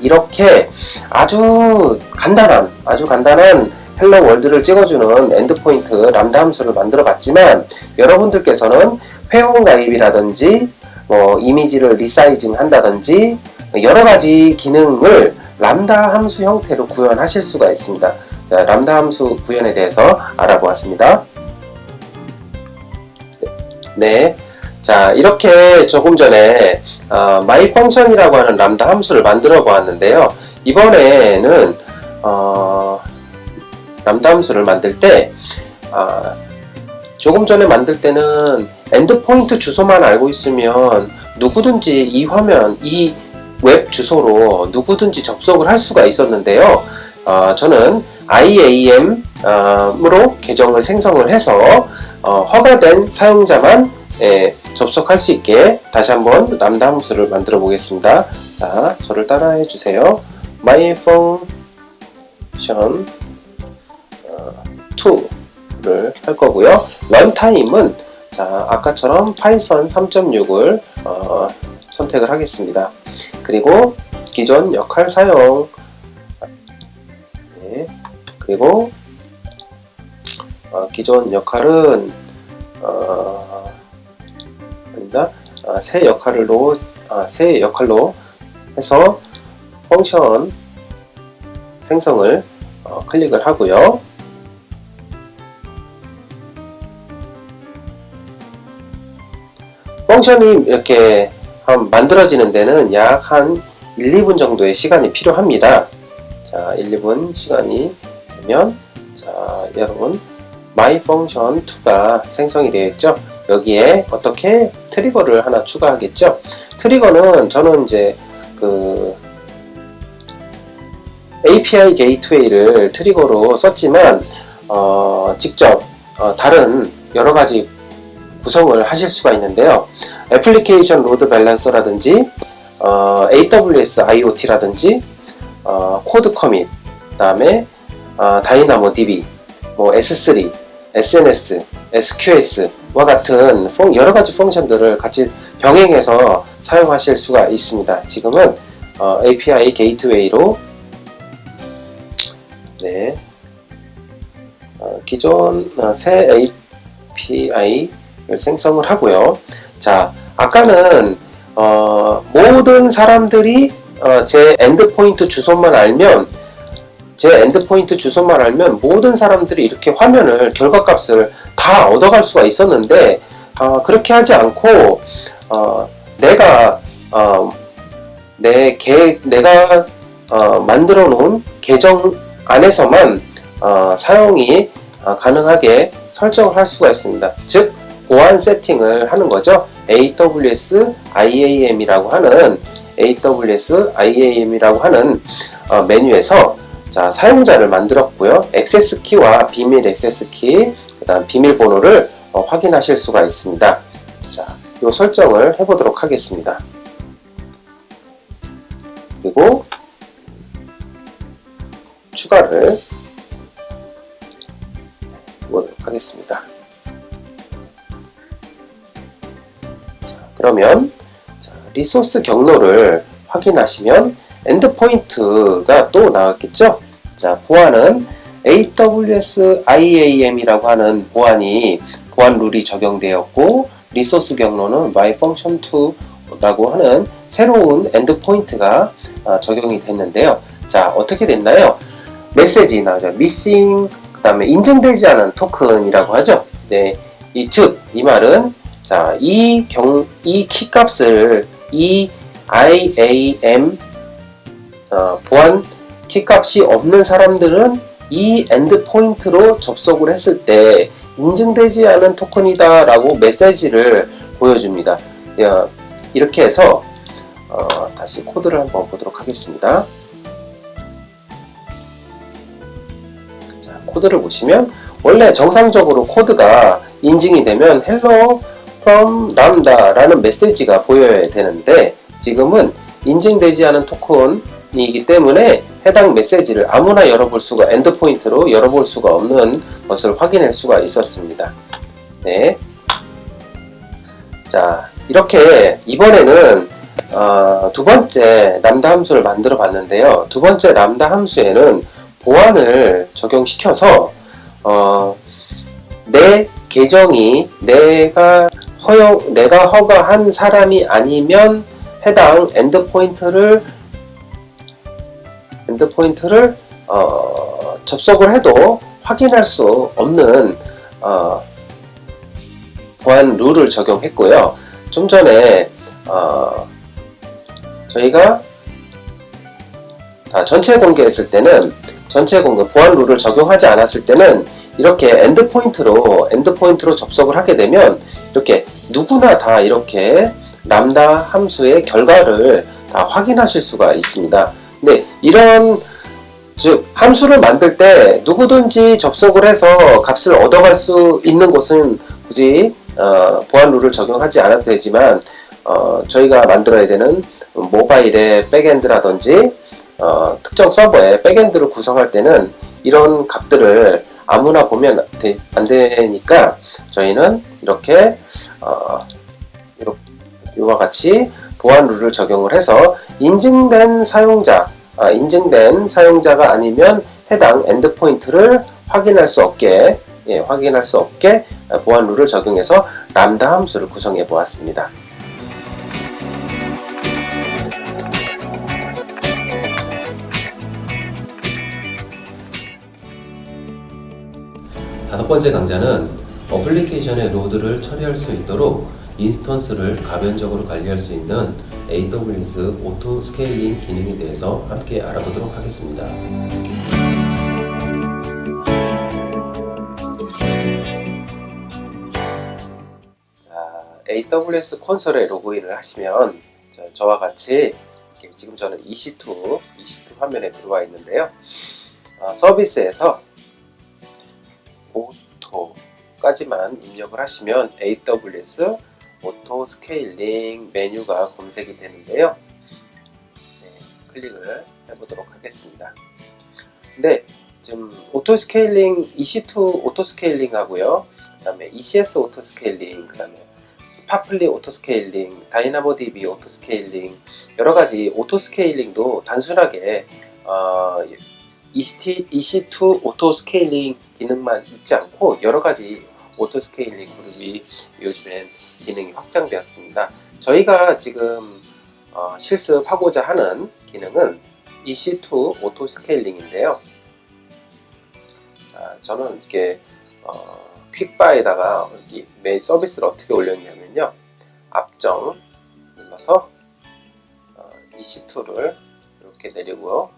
아주 간단한 헬로 월드를 찍어주는 엔드포인트 람다 함수를 만들어 봤지만 여러분들께서는 회원 가입이라든지 이미지를 리사이징 한다든지 여러가지 기능을 람다 함수 형태로 구현하실 수가 있습니다. 자, 람다 함수 구현에 대해서 알아보았습니다. 네. 자, 이렇게 조금 전에 myFunction이라고 하는 람다 함수를 만들어 보았는데요. 이번에는 람다 함수를 만들 때 조금 전에 만들 때는 엔드포인트 주소만 알고 있으면 누구든지 이 화면, 이 웹 주소로 누구든지 접속을 할 수가 있었는데요. 저는 IAM으로 계정을 생성을 해서 허가된 사용자만 접속할 수 있게 다시 한번 람다 함수를 만들어 보겠습니다. 자, 저를 따라해 주세요. myFunction 2를 할 거고요. 런타임은 자, 아까처럼 파이썬 3.6을 선택을 하겠습니다. 그리고 기존 역할 사용, 네. 그리고 기존 역할은 새 역할로 해서 펑션 생성을 클릭을 하고요. 펑션이 이렇게 만들어지는 데는 약 한 1, 2분 정도의 시간이 필요합니다. 자, 1, 2분 시간이 되면, 자, 여러분, myfunction2가 생성이 되어 있죠. 여기에 어떻게 트리거를 하나 추가하겠죠. 트리거는 저는 이제 그 API 게이트웨이를 트리거로 썼지만 직접 다른 여러 가지 구성을 하실 수가 있는데요. 애플리케이션 로드 밸런서라든지 AWS IoT라든지 코드 커밋, 그 다음에 다이나모 DB, 뭐 S3, SNS, SQS와 같은 여러 가지 펑션들을 같이 병행해서 사용하실 수가 있습니다. 지금은 API 게이트웨이로 네, 기존 새 API를 생성을 하고요. 자, 아까는 모든 사람들이 제 엔드포인트 주소만 알면 모든 사람들이 이렇게 화면을 결과값을 다 얻어갈 수가 있었는데 그렇게 하지 않고 내가 만들어 놓은 계정 안에서만 사용이 가능하게 설정을 할 수가 있습니다. 즉 보안 세팅을 하는 거죠. AWS IAM이라고 하는 메뉴에서 자, 사용자를 만들었고요. 액세스 키와 비밀 액세스 키, 그다음 비밀번호를 확인하실 수가 있습니다. 자, 이 설정을 해보도록 하겠습니다. 그리고 추가를 해보도록 하겠습니다. 자, 그러면 리소스 경로를 확인하시면 엔드포인트가 또 나왔겠죠. 자, 보안은 AWS IAM이라고 하는 보안 룰이 적용되었고, 리소스 경로는 myfunction2라고 하는 새로운 엔드포인트가 적용이 됐는데요. 자, 어떻게 됐나요? 메시지 나오죠. missing, 그 다음에 인증되지 않은 토큰이라고 하죠. 네, 이 말은 자, 이 키값을 이 IAM 보안 키값이 없는 사람들은 이 엔드포인트로 접속을 했을 때 인증되지 않은 토큰이다 라고 메시지를 보여줍니다. 이렇게 해서 다시 코드를 한번 보도록 하겠습니다. 자, 코드를 보시면 원래 정상적으로 코드가 인증이 되면 hello from lambda 라는 메시지가 보여야 되는데 지금은 인증되지 않은 토큰이기 때문에 해당 메시지를 아무나 열어볼 수가, 엔드포인트로 열어볼 수가 없는 것을 확인할 수가 있었습니다. 네. 자, 이렇게 이번에는 두 번째 람다 함수를 만들어 봤는데요. 두 번째 람다 함수에는 보안을 적용시켜서 내 계정이 내가 허가한 사람이 아니면 해당 엔드포인트를 접속을 해도 확인할 수 없는 보안 룰을 적용했고요. 좀 전에 저희가 전체 공개했을 때는 보안 룰을 적용하지 않았을 때는 이렇게 엔드포인트로 접속을 하게 되면 이렇게 누구나 다 이렇게 람다 함수의 결과를 다 확인하실 수가 있습니다. 근데 즉 함수를 만들 때 누구든지 접속을 해서 값을 얻어갈 수 있는 곳은 굳이 보안 룰을 적용하지 않아도 되지만 저희가 만들어야 되는 모바일의 백엔드라든지 특정 서버의 백엔드를 구성할 때는 이런 값들을 아무나 보면 안 되니까 저희는 이렇게 이와 같이 보안 룰을 적용을 해서 인증된 사용자가 아니면 해당 엔드포인트를 확인할 수 없게 보안 룰을 적용해서 람다 함수를 구성해 보았습니다. 다섯 번째 강좌는 어플리케이션의 로드를 처리할 수 있도록 인스턴스를 가변적으로 관리할 수 있는 AWS 오토 스케일링 기능에 대해서 함께 알아보도록 하겠습니다. AWS 콘솔에 로그인을 하시면 저와 같이 지금 저는 EC2 화면에 들어와 있는데요. 서비스에서 오토까지만 입력을 하시면 AWS 오토 스케일링 메뉴가 검색이 되는데요. 클릭을 해보도록 하겠습니다. 근데 지금 오토 스케일링 EC2 오토 스케일링 하고요. 그 다음에 ECS 오토 스케일링, 그 다음에 스파플리 오토 스케일링, 다이나모DB 오토 스케일링, 여러가지 오토 스케일링도 단순하게 EC2 오토 스케일링 기능만 있지 않고 여러가지 오토 스케일링 그룹이 요즘엔 기능이 확장되었습니다. 저희가 지금 실습하고자 하는 기능은 EC2 오토 스케일링인데요. 저는 이렇게 퀵바에다가 메인 서비스를 어떻게 올렸냐면요. 앞정 눌러서 EC2를 이렇게 내리고요.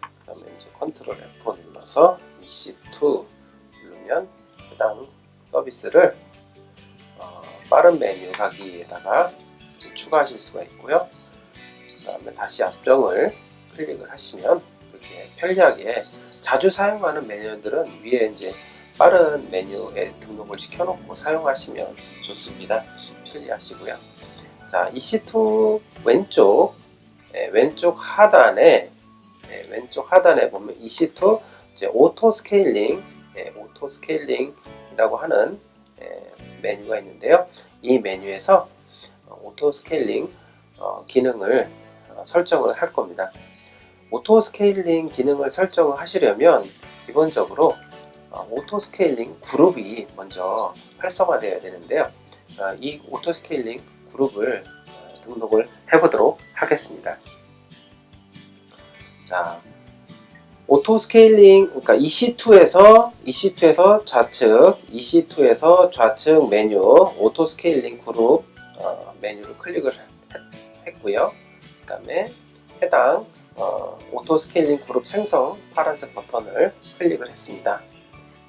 그 다음에 이제 컨트롤 F 눌러서 EC2 누르면 해당 서비스를 빠른 메뉴 가기에다가 추가하실 수가 있고요. 그 다음에 다시 앞정을 클릭을 하시면 이렇게 편리하게 자주 사용하는 메뉴들은 위에 이제 빠른 메뉴에 등록을 시켜놓고 사용하시면 좋습니다. 편리하시고요. 자, EC2 왼쪽 하단에 보면 EC2 이제 오토 스케일링, 오토 스케일링이라고 하는 메뉴가 있는데요. 이 메뉴에서 오토 스케일링 기능을 설정을 할 겁니다. 오토 스케일링 기능을 설정을 하시려면 기본적으로 오토 스케일링 그룹이 먼저 활성화되어야 되는데요. 이 오토 스케일링 그룹을 등록을 해보도록 하겠습니다. 자, 오토 스케일링, 그러니까 EC2에서 좌측 메뉴 오토 스케일링 그룹 메뉴를 클릭을 했고요. 그 다음에 해당 오토 스케일링 그룹 생성 파란색 버튼을 클릭을 했습니다.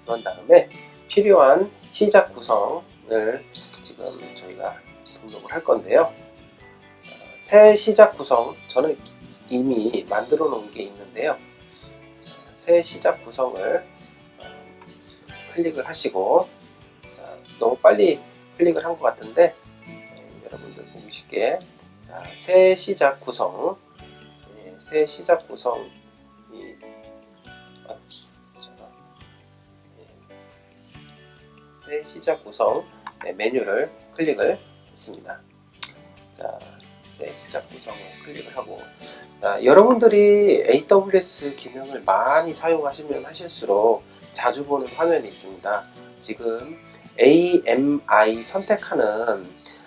그런 다음에 필요한 시작 구성을 지금 저희가 등록을 할 건데요. 새 시작 구성, 저는 이미 만들어 놓은 게 있는데요. 새 시작 구성을 클릭을 하시고, 자, 너무 빨리 클릭을 한 것 같은데 여러분들 보기 쉽게, 자, 새 시작 구성, 새 시작 구성이 새 시작 구성 메뉴를 클릭을 했습니다. 자, 새 시작 구성을 클릭을 하고, 여러분들이 AWS 기능을 많이 사용하시면 하실수록 자주 보는 화면이 있습니다. 지금 AMI 선택하는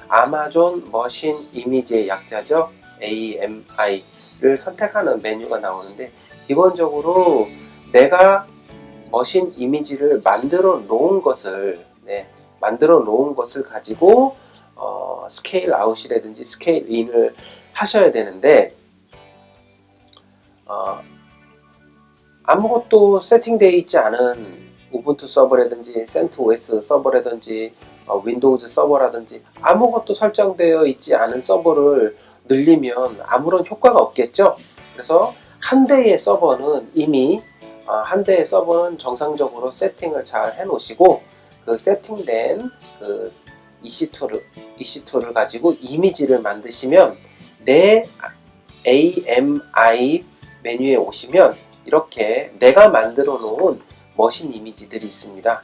아마존 머신 이미지의 약자죠. AMI를 선택하는 메뉴가 나오는데, 기본적으로 내가 머신 이미지를 만들어 놓은 것을 가지고 스케일 아웃이라든지 스케일 인을 하셔야 되는데, 아무것도 세팅되어 있지 않은 우분투 서버라든지 센트OS 서버라든지 윈도우즈 서버라든지 아무것도 설정되어 있지 않은 서버를 늘리면 아무런 효과가 없겠죠. 그래서 한 대의 서버는 정상적으로 세팅을 잘 해 놓으시고, 그 세팅된 그 EC2를 가지고 이미지를 만드시면, 내 AMI 메뉴에 오시면 이렇게 내가 만들어 놓은 머신 이미지들이 있습니다.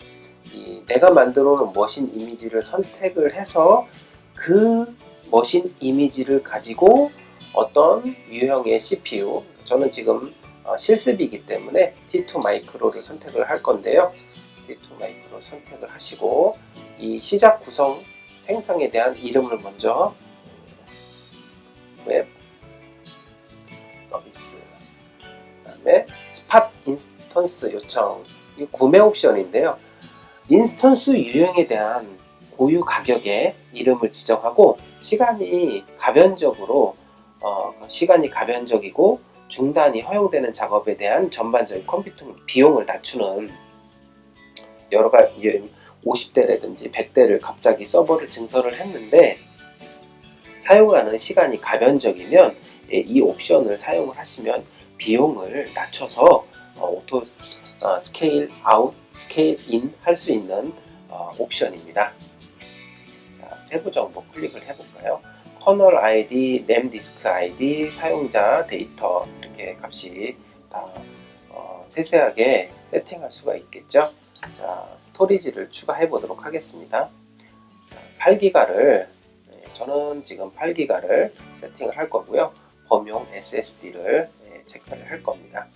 내가 만들어 놓은 머신 이미지를 선택을 해서 그 머신 이미지를 가지고 어떤 유형의 CPU, 저는 지금 실습이기 때문에 T2 마이크로를 선택을 할 건데요. T2 마이크로 선택을 하시고, 이 시작 구성 생성에 대한 이름을 먼저 웹 서비스, 그 다음에 스팟 인스턴스 요청, 이 구매 옵션인데요. 인스턴스 유형에 대한 고유 가격에 이름을 지정하고 시간이 가변적이고 중단이 허용되는 작업에 대한 전반적인 컴퓨팅 비용을 낮추는 여러 가지 50대라든지 100대를 갑자기 서버를 증설을 했는데 사용하는 시간이 가변적이면 이 옵션을 사용을 하시면 비용을 낮춰서 오토 스케일 아웃, 스케일 인 할 수 있는 옵션입니다. 자, 세부 정보 클릭을 해볼까요? 커널 ID, 램 디스크 ID, 사용자 데이터 이렇게 값이 다 세세하게 세팅할 수가 있겠죠. 자, 스토리지를 추가해 보도록 하겠습니다. 자, 8기가를 저는 지금 8기가를 세팅을 할 거고요. 범용 SSD를 체크를 할 겁니다.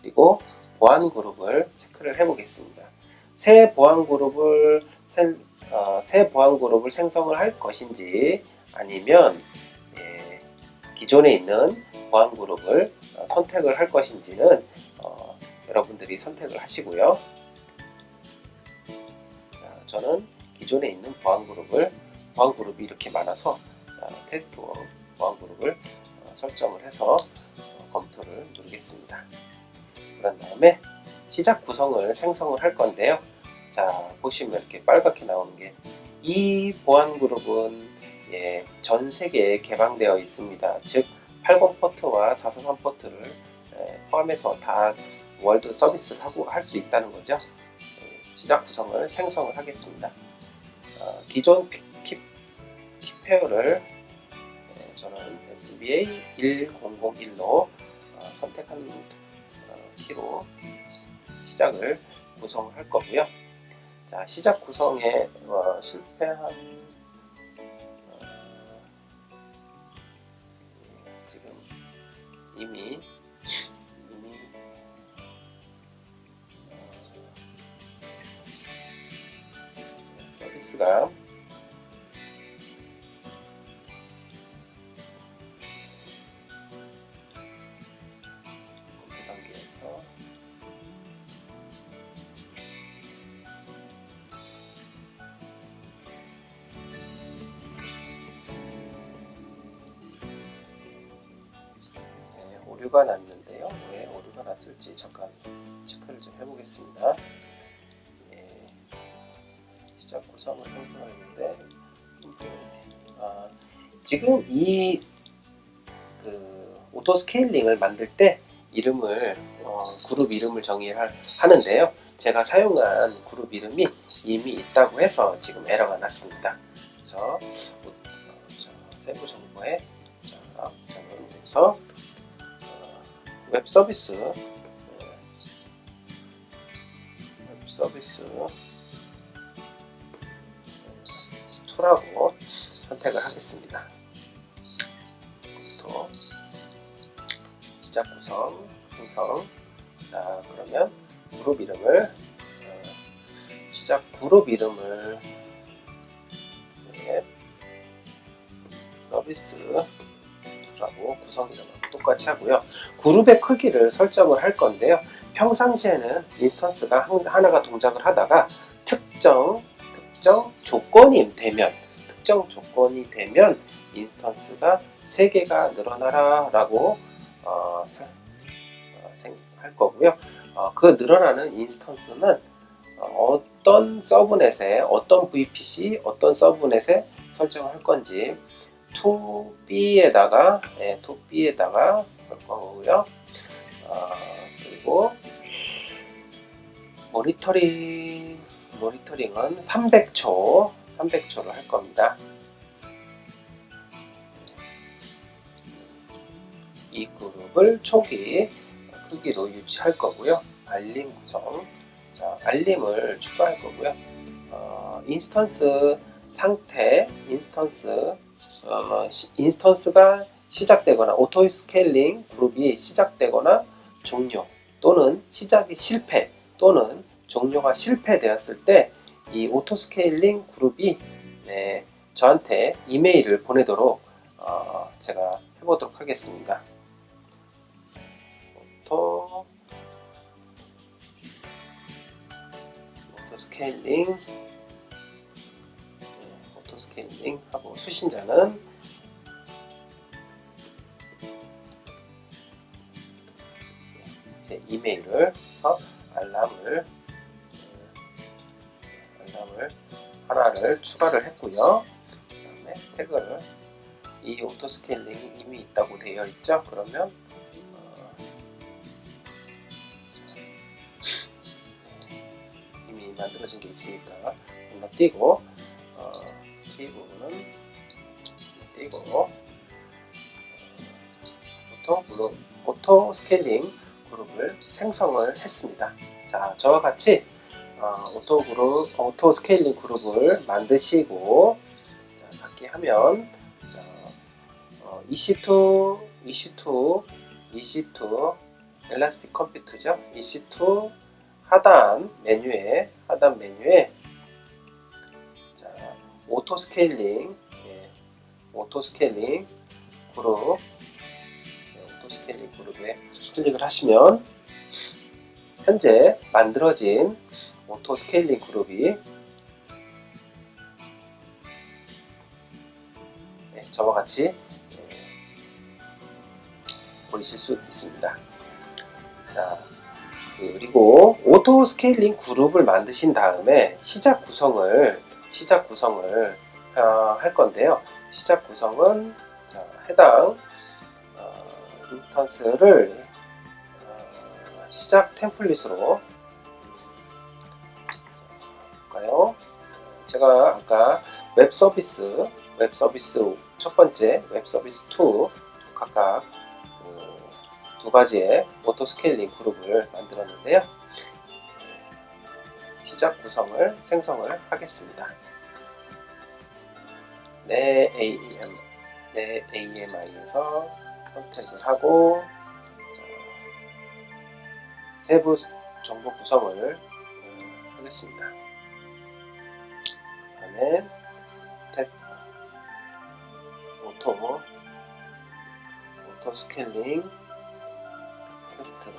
그리고 보안 그룹을 체크를 해 보겠습니다. 새 보안 그룹을 생성을 할 것인지 아니면 기존에 있는 보안 그룹을 선택을 할 것인지는 여러분들이 선택을 하시고요. 자, 저는 기존에 있는 보안 그룹이 이렇게 많아서 테스트 보안 그룹을 설정을 해서 검토를 누르겠습니다. 그런 다음에 시작 구성을 생성을 할 건데요. 자, 보시면 이렇게 빨갛게 나오는 게 이 보안 그룹은 전 세계에 개방되어 있습니다. 즉 80 포트와 443 포트를 포함해서 다 월드 서비스를 하고 할 수 있다는 거죠. 시작 구성을 생성을 하겠습니다. 기존 키페어를 저는 SBA 1001로 선택한 키로 시작을 구성을 할 거고요. 자, 시작 구성에 실패한 지금 이미 서비스가 단계에서 오류가 났는데요. 왜 오류가 났을지 잠깐 체크를 좀 해보겠습니다. 시작 구성을 생성했는데 지금 이 오토 스케일링을 만들 때 그룹 이름을 정의하는데요. 제가 사용한 그룹 이름이 이미 있다고 해서 지금 에러가 났습니다. 그래서 세부 정보에 저는 여기서 웹 서비스 2라고 선택을 하겠습니다. 또 시작 구성 생성. 자, 그러면 그룹 이름을 서비스라고 구성 이름을 똑같이 하고요. 그룹의 크기를 설정을 할 건데요. 평상시에는 인스턴스가 하나가 동작을 하다가 특정 조건이 되면 인스턴스가 3개가 늘어나라 라고 할 거고요. 그 늘어나는 인스턴스는 어떤 서브넷에 어떤 VPC 어떤 서브넷에 설정을 할 건지 2B에다가 설 거고요. 그리고 모니터링은 300초를 할 겁니다. 이 그룹을 초기 크기로 유지할 거고요. 알림 구성. 자, 알림을 추가할 거고요. 인스턴스 상태, 인스턴스가 시작되거나 오토 스케일링 그룹이 시작되거나 종료 또는 시작이 실패 또는 종료가 실패되었을 때 이 오토 스케일링 그룹이 저한테 이메일을 보내도록 제가 해보도록 하겠습니다. 오토 스케일링 스케일링 하고 수신자는 제 이메일을 써서 알람을 하나를 추가를 했고요. 그 다음에 태그를 이 오토 스케일링이 이미 있다고 되어 있죠. 그러면 이미 만들어진 게 있으니까 건너뛰고 키 부분은 띄고 오토 스케일링 그룹을 생성을 했습니다. 자, 저와 같이 오토 스케일링 그룹을 만드시고, 자, 닫기 하면, 자, EC2, 엘라스틱 컴퓨트죠. EC2 하단 메뉴에, 자, 오토 스케일링 그룹, 오토 스케일링 그룹에 클릭을 하시면, 현재 만들어진 오토 스케일링 그룹이 저와 같이 보이실 수 있습니다. 자, 그리고 오토 스케일링 그룹을 만드신 다음에 시작 구성을 할 건데요. 시작 구성은 자, 해당 인스턴스를 시작 템플릿으로 볼까요? 제가 아까 웹 서비스 첫 번째, 웹 서비스 2 각각 두 가지의 오토 스케일링 그룹을 만들었는데요. 시작 구성을 생성을 하겠습니다. 내 AMI에서 선택을 하고 세부 정보 구성을 하겠습니다. 그 다음에 오토 스케일링 테스트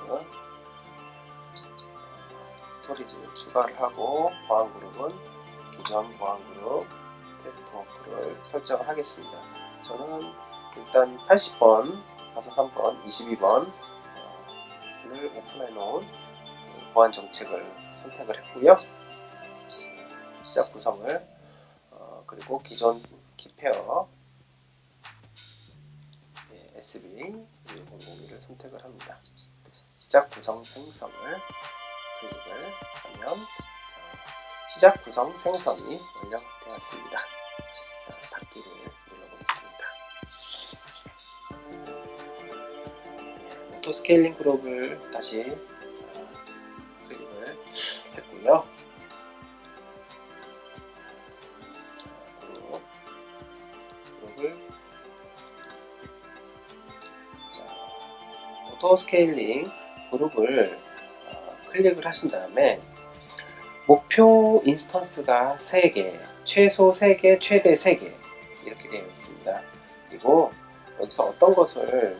스토리지를 추가를 하고 보안 그룹은 기존 보안 그룹 테스트 워크를 설정을 하겠습니다. 저는 일단 80번, 443번, 22번 를 오픈해 놓은 보안 정책을 선택을 했고요. 시작 구성을 그리고 기존 키페어 SB1002를 선택을 합니다. 시작 구성 생성을 클릭을 하면 시작 구성 생성이 완료되었습니다. 자, 닫기를 눌러보겠습니다. 오토 스케일링 그룹을 다시 클릭을 했고요. 그룹을 오토 스케일링 그룹을 클릭을 하신 다음에 목표 인스턴스가 3개, 최소 3개, 최대 3개 이렇게 되어 있습니다. 그리고 여기서 어떤 것을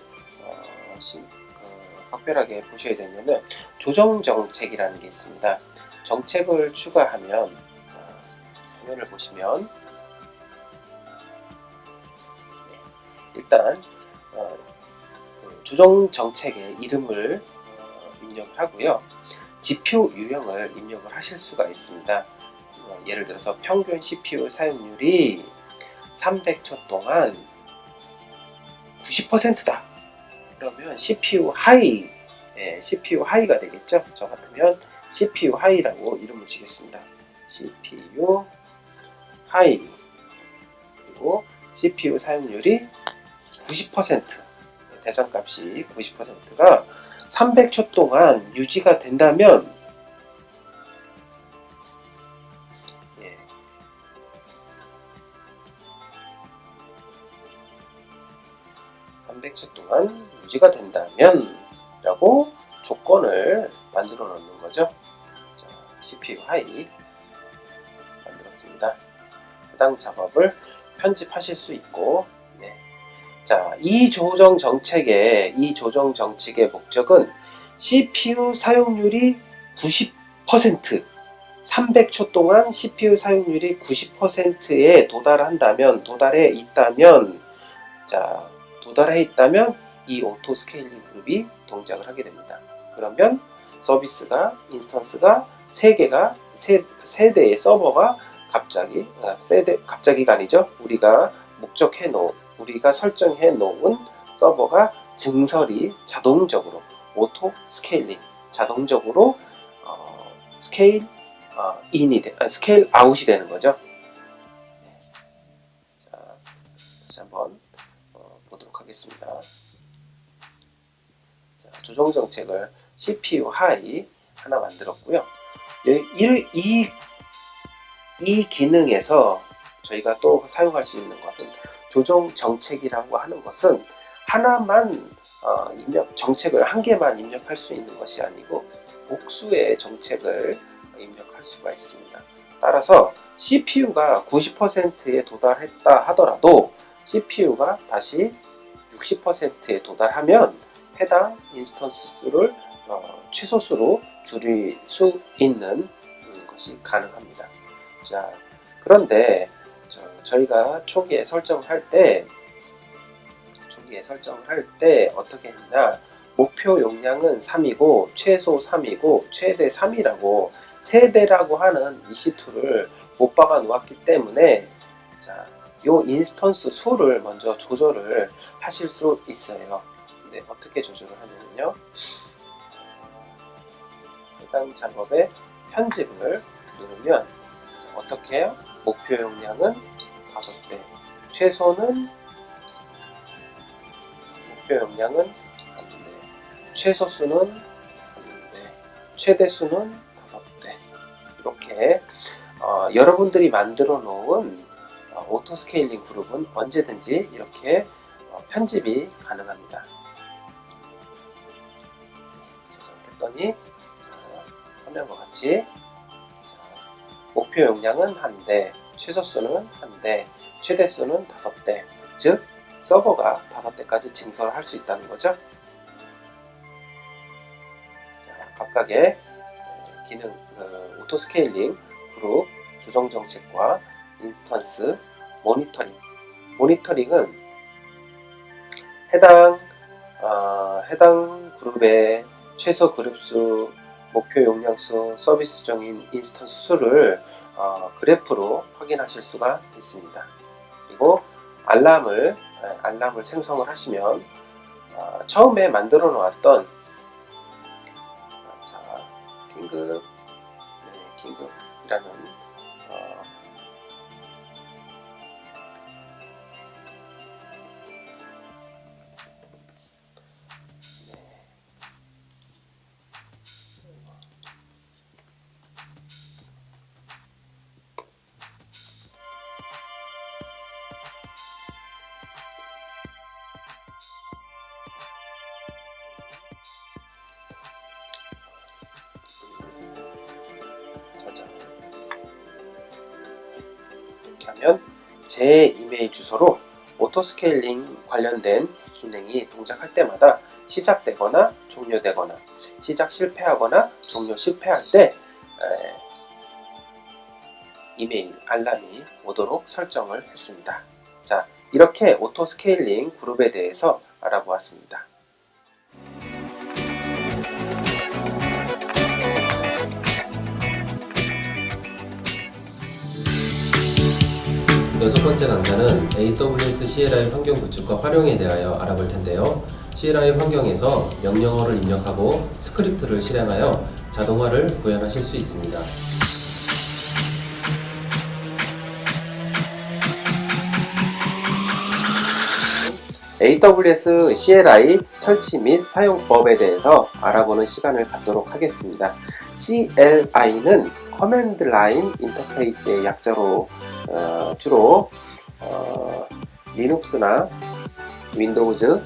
각별하게 보셔야 되냐면 조정 정책이라는 게 있습니다. 정책을 추가하면 화면을 보시면 일단 조정 정책의 이름을 입력을 하고요. 지표 유형을 입력을 하실 수가 있습니다. 예를 들어서 평균 CPU 사용률이 300초 동안 90%다. 그러면 CPU 하이가 되겠죠. 저 같으면 CPU 하이라고 이름을 지겠습니다. CPU 하이 그리고 CPU 사용률이 90% 대상값이 90%가 300초 동안 유지가 된다면 300초 동안 유지가 된다면 라고 조건을 만들어 놓는 거죠. 자, CPU 하이 만들었습니다. 해당 작업을 편집하실 수 있고 자, 이 조정 정책의 목적은 CPU 사용률이 90% 300초 동안 CPU 사용률이 90%에 도달해 있다면, 자, 도달해 있다면 이 오토 스케일링 그룹이 동작을 하게 됩니다. 그러면 서비스가, 인스턴스가 3개가, 3대의 서버가 갑자기가 아니죠. 우리가 설정해 놓은 서버가 증설이 자동적으로, 오토 스케일링, 자동적으로 스케일 아웃이 되는 거죠. 자, 다시 한번 보도록 하겠습니다. 자, 조정 정책을 CPU 하이 하나 만들었고요. 이 기능에서 저희가 또 사용할 수 있는 것은, 조정 정책이라고 하는 것은 하나만 정책을 한 개만 입력할 수 있는 것이 아니고 복수의 정책을 입력할 수가 있습니다. 따라서 CPU가 90%에 도달했다 하더라도 CPU가 다시 60%에 도달하면 해당 인스턴스 수를 최소수로 줄일 수 있는 것이 가능합니다. 자, 그런데 저희가 초기에 설정할 때 어떻게 했냐, 목표 용량은 3이고 최소 3이고 최대 3이라고 세대라고 하는 EC2를 못 박아 놓았기 때문에, 자, 요 인스턴스 수를 먼저 조절을 하실 수 있어요. 근데 어떻게 조절을 하냐면요, 해당 작업의 편집을 누르면, 자, 어떻게 해요? 목표 용량은 5대, 목표 용량은 1대, 최소수는 1대, 최대수는 5대. 이렇게 여러분들이 만들어 놓은 오토 스케일링 그룹은 언제든지 이렇게 편집이 가능합니다. 조정했더니 화면과 같이, 목표 용량은 1대, 최소수는 1대, 최대수는 5대, 즉 서버가 5대까지 증설할 수 있다는 거죠. 자, 각각의 기능, 오토 스케일링 그룹 조정 정책과 인스턴스 모니터링은 해당 그룹의 최소 그룹수, 목표 용량수, 서비스 중인 인스턴스 수를 그래프로 확인하실 수가 있습니다. 그리고 알람을 생성을 하시면 처음에 만들어 놓았던 긴급이라는 이렇게 하면 제 이메일 주소로 오토스케일링 관련된 기능이 동작할 때마다 시작되거나 종료되거나, 시작 실패하거나 종료 실패할 때 이메일 알람이 오도록 설정을 했습니다. 자, 이렇게 오토스케일링 그룹에 대해서 알아보았습니다. 여섯 번째 강좌는 AWS CLI 환경 구축과 활용에 대하여 알아볼 텐데요. CLI 환경에서 명령어를 입력하고 스크립트를 실행하여 자동화를 구현하실 수 있습니다. AWS CLI 설치 및 사용법에 대해서 알아보는 시간을 갖도록 하겠습니다. CLI는 커맨드 라인 인터페이스의 약자로 주로 리눅스나 윈도우즈,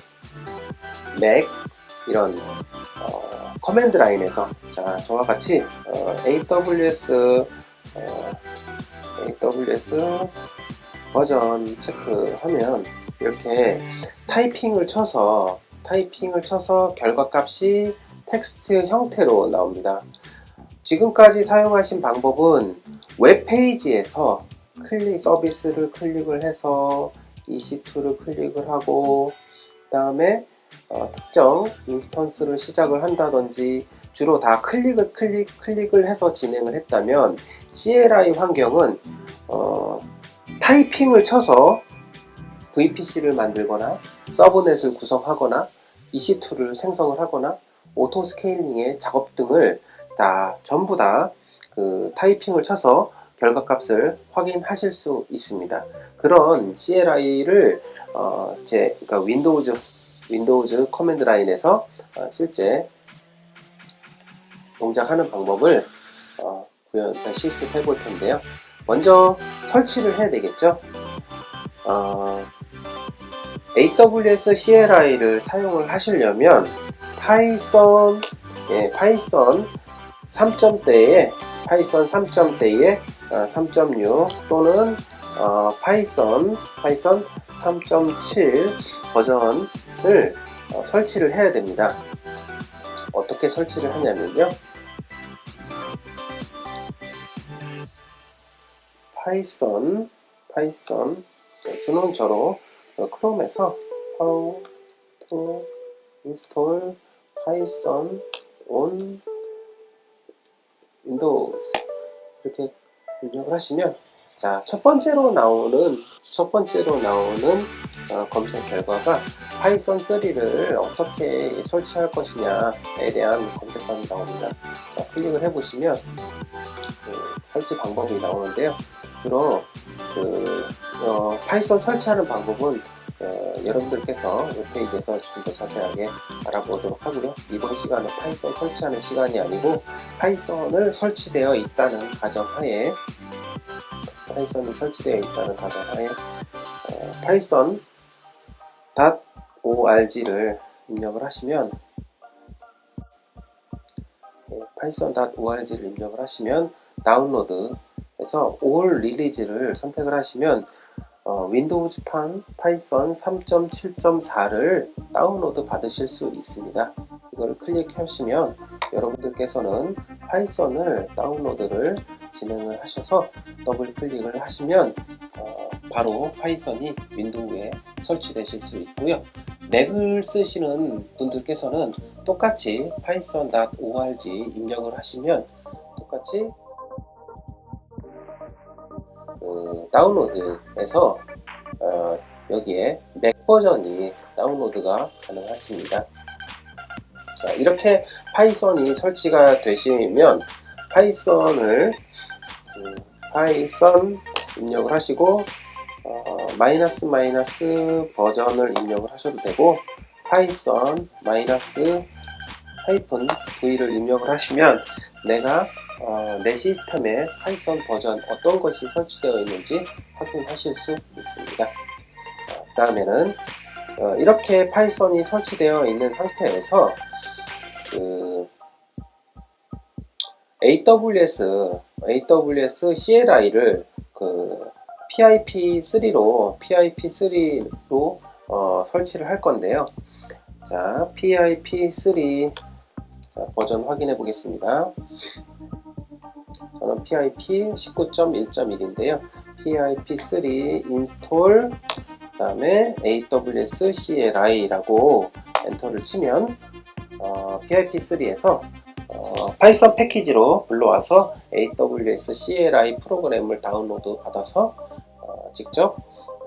맥 이런 커맨드 라인에서, 자, 저와 같이 AWS 버전 체크하면 이렇게 타이핑을 쳐서 결과값이 텍스트 형태로 나옵니다. 지금까지 사용하신 방법은 웹페이지에서 서비스를 클릭을 해서 EC2를 클릭을 하고 그 다음에 특정 인스턴스를 시작을 한다든지 주로 다 클릭을 해서 진행을 했다면 CLI 환경은 타이핑을 쳐서 VPC를 만들거나 서브넷을 구성하거나 EC2를 생성을 하거나 오토 스케일링의 작업 등을 전부 다 타이핑을 쳐서 결과값을 확인하실 수 있습니다. 그런 CLI를 그러니까 윈도우즈 커맨드 라인에서 실제 동작하는 방법을 실습해 볼 텐데요. 먼저 설치를 해야 되겠죠. AWS CLI를 사용을 하시려면 파이썬 3점대에 3.6 또는 파이썬 3.7 버전을 설치를 해야 됩니다. 어떻게 설치를 하냐면요. 파이썬 준원저로 크롬에서 how to install Python on Windows 이렇게 입력을 하시면 첫 번째로 나오는 검색 결과가 파이썬 3를 어떻게 설치할 것이냐에 대한 검색방이 나옵니다. 클릭을 해보시면 설치 방법이 나오는데요. 주로 파이썬 설치하는 방법은 여러분들께서 웹페이지에서 좀 더 자세하게 알아보도록 하고요. 이번 시간은 파이썬 설치하는 시간이 아니고 파이썬이 설치되어 있다는 가정하에 python.org를 입력을 하시면 python.org를 입력을 하시면 다운로드에서 all release를 선택을 하시면 윈도우즈판 파이썬 3.7.4를 다운로드 받으실 수 있습니다. 이걸 클릭하시면 여러분들께서는 파이썬을 다운로드를 진행을 하셔서 더블 클릭을 하시면 바로 파이썬이 윈도우에 설치되실 수 있고요. 맥을 쓰시는 분들께서는 똑같이 python.org 입력을 하시면 똑같이 다운로드에서 여기에 맥 버전이 다운로드가 가능하십니다. 이렇게 파이썬이 설치가 되시면 파이썬 입력을 하시고 마이너스 버전을 입력을 하셔도 되고 파이썬 -v를 입력을 하시면 내 시스템에 파이썬 버전 어떤 것이 설치되어 있는지 확인하실 수 있습니다. 다음에는 이렇게 파이썬이 설치되어 있는 상태에서 AWS CLI를 PIP3로 설치를 할 건데요. PIP3 버전 확인해 보겠습니다. 저는 PIP 19.1.1인데요. PIP3 install 그 다음에 AWS CLI라고 엔터를 치면 PIP3에서 파이썬 패키지로 불러와서 AWS CLI 프로그램을 다운로드 받아서 직접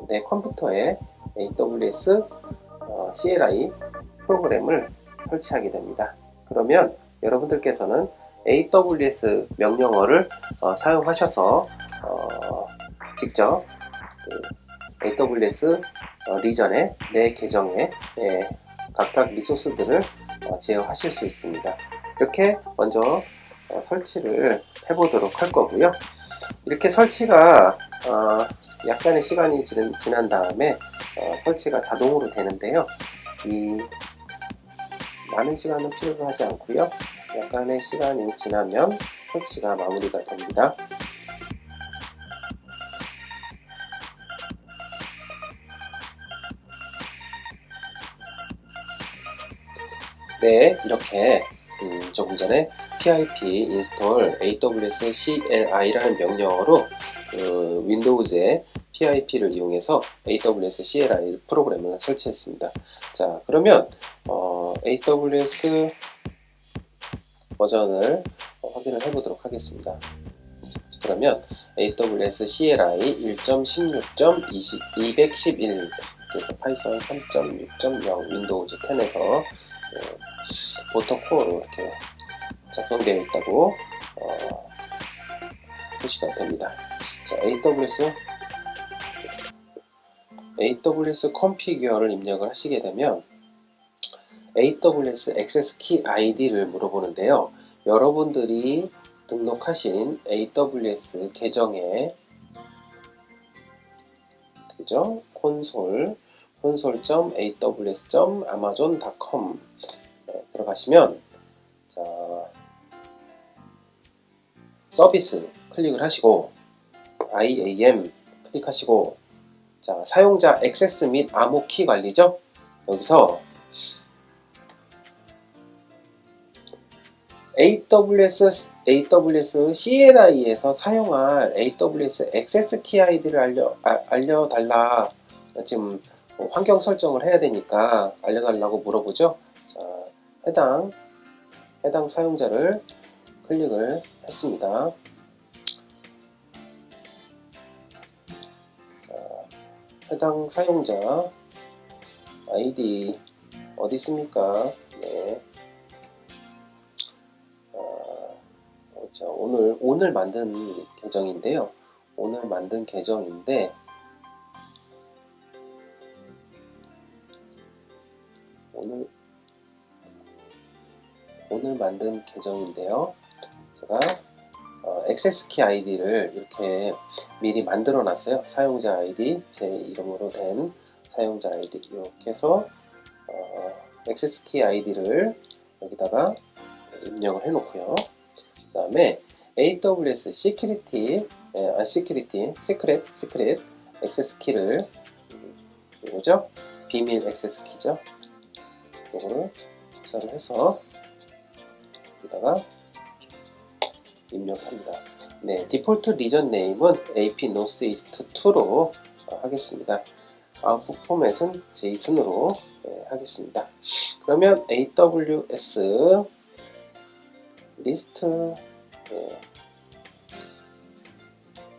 내 컴퓨터에 AWS CLI 프로그램을 설치하게 됩니다. 그러면 여러분들께서는 AWS 명령어를 사용하셔서 직접 AWS 리전에 내 계정에 각각 리소스들을 제어하실 수 있습니다. 이렇게 먼저 설치를 해보도록 할 거고요. 이렇게 설치가 약간의 시간이 지난 다음에 설치가 자동으로 되는데요. 많은 시간은 필요로 하지 않고요. 약간의 시간이 지나면 설치가 마무리가 됩니다. 네, 이렇게 조금 전에 pip install aws CLI라는 명령어로 윈도우즈의 PIP를 이용해서 AWS CLI 프로그램을 설치했습니다. 자, 그러면 AWS 버전을 확인을 해보도록 하겠습니다. 그러면 AWS CLI 1.16.211 그래서 파이썬 3.6.0 윈도우즈 10에서 보터코어로 이렇게 작성되어 있다고 표시가 됩니다. 자, AWS configure를 입력을 하시게 되면 AWS 액세스 키 아이디를 물어보는데요. 여러분들이 등록하신 AWS 계정에 그죠? console.aws.amazon.com 들어가시면 자, 서비스 클릭을 하시고 IAM 클릭하시고 자, 사용자 액세스 및 암호 키 관리죠. 여기서 AWS CLI에서 사용할 AWS 액세스 키 아이디를 알려달라. 지금 환경 설정을 해야 되니까 알려달라고 물어보죠. 자, 해당 사용자를 클릭을 했습니다. 자, 해당 사용자 아이디 어디 있습니까? 네. 자, 오늘 만든 계정인데요. 오늘 만든 계정인데 제가 액세스 키 아이디를 이렇게 미리 만들어 놨어요. 사용자 아이디, 제 이름으로 된 사용자 아이디 이렇게 해서 액세스 키 아이디를 여기다가 입력을 해 놓고요. 그 다음에 AWS 시크릿 액세스 키를 이거죠? 비밀 액세스 키죠? 이거를 복사를 해서 여기다가 입력합니다. 네, 디폴트 리전 네임은 AP Northeast 2로 하겠습니다. 아웃풋 포맷은 JSON으로 하겠습니다. 그러면 AWS 리스트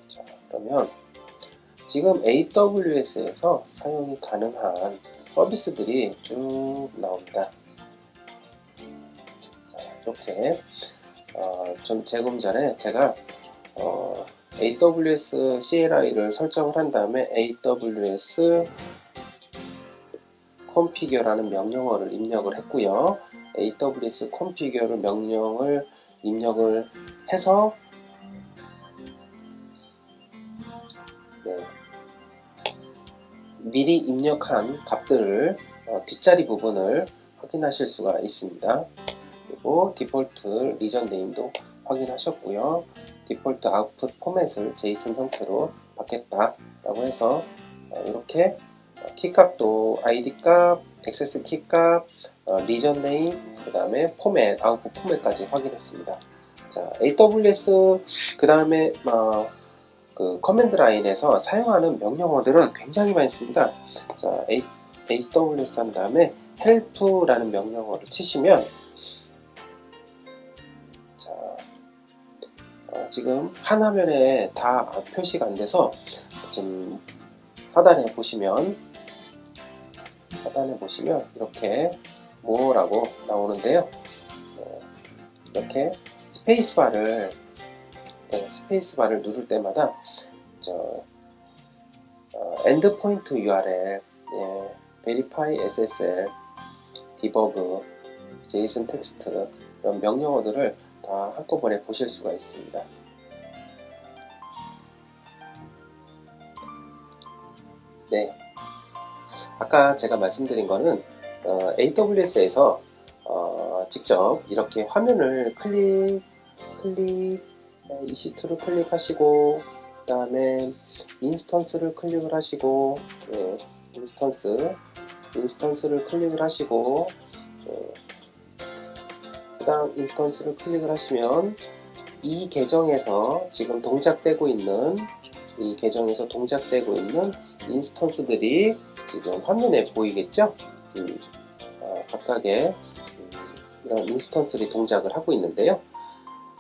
자, 그러면 지금 AWS에서 사용이 가능한 서비스들이 쭉 나옵니다. 자, 이렇게 좀 조금 전에 제가 AWS CLI를 설정을 한 다음에 AWS configure라는 명령어를 입력을 했고요. AWS configure 명령을 입력을 해서 미리 입력한 값들을 뒷자리 부분을 확인하실 수가 있습니다. 그리고 디폴트 리전 네임도 확인하셨고요. 디폴트 아웃풋 포맷을 JSON 형태로 받겠다라고 해서 이렇게 키값도 ID 값, 액세스 키값, 리전 네임, 그 다음에 포맷, 아웃풋 포맷까지 확인했습니다. 자, AWS 그 다음에 그 커맨드 라인에서 사용하는 명령어들은 굉장히 많이 있습니다. 자, AWS 한 다음에 help라는 명령어를 치시면 자, 지금 한 화면에 다 표시가 안 돼서 지금 하단에 보시면 이렇게 뭐라고 나오는데요. 이렇게 스페이스바를 누를 때마다 endpoint URL, verify SSL, debug, JSON 텍스트 이런 명령어들을 다 한꺼번에 보실 수가 있습니다. 네, 아까 제가 말씀드린 거는 AWS에서 직접 이렇게 화면을 EC2를 클릭하시고 그 다음에 인스턴스를 클릭을 하시고 인스턴스를 클릭을 하시고 그 해당 인스턴스를 클릭을 하시면 이 계정에서 지금 동작되고 있는 인스턴스들이 지금 화면에 보이겠죠? 지금 각각의 이런 인스턴스들이 동작을 하고 있는데요.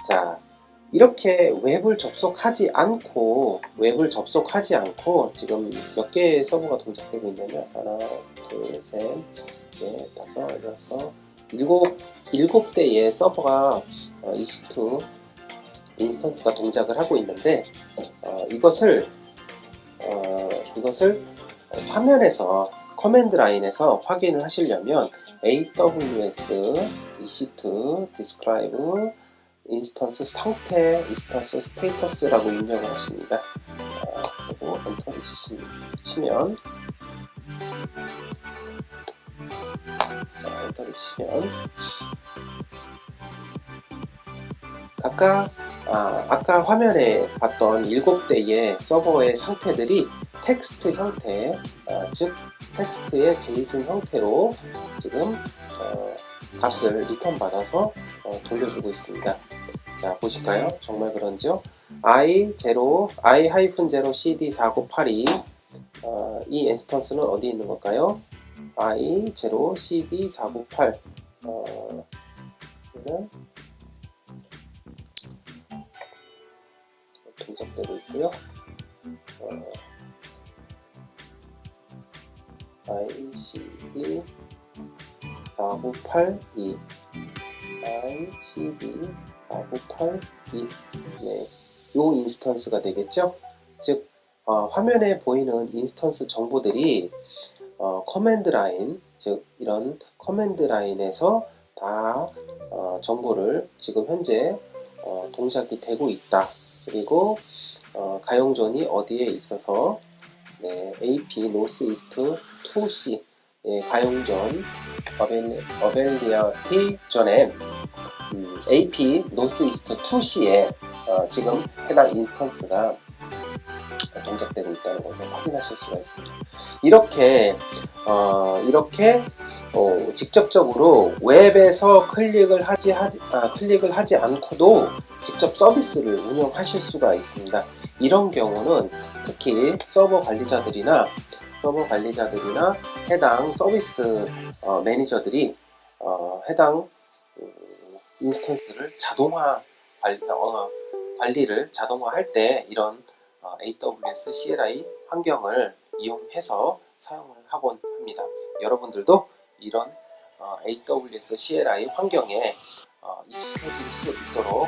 자, 이렇게 웹을 접속하지 않고 지금 몇 개의 서버가 동작되고 있냐면 하나, 둘, 셋, 넷, 다섯, 여섯, 일곱 대의 서버가 EC2 인스턴스가 동작을 하고 있는데 이것을 화면에서 커맨드 라인에서 확인을 하시려면 AWS EC2 describe 인스턴스 상태, 인스턴스 스테이터스라고 입력을 하십니다. 자, 그리고 엔터를 치면 각각 아까 화면에 봤던 7대의 서버의 상태들이 텍스트 형태, 즉 텍스트의 제이슨 형태로 지금 값을 리턴 받아서 돌려주고 있습니다. 자, 보실까요? 정말 그런지요? i0 cd4982 이 인스턴스는 어디 있는 걸까요? i0 cd498 이는 동작되고 있고요. ICD4982 ICD4982 네, 요 인스턴스가 되겠죠? 즉 화면에 보이는 인스턴스 정보들이 커맨드 라인, 즉 이런 커맨드 라인에서 다 정보를 지금 현재 동작이 되고 있다. 그리고 가용존이 어디에 있어서 네, AP 노스이스트 2C 네, 가용존 어벨리아티 존에 AP 노스이스트 2C에 지금 해당 인스턴스가 동작되고 있다는 걸 확인하실 수가 있습니다. 이렇게 직접적으로 웹에서 클릭을 하지 않고도 직접 서비스를 운영하실 수가 있습니다. 이런 경우는 특히 서버 관리자들이나 해당 서비스 매니저들이 해당 인스턴스를 관리를 자동화할 때 이런 AWS CLI 환경을 이용해서 사용을 하곤 합니다. 여러분들도 이런 AWS CLI 환경에 익숙해질 수 있도록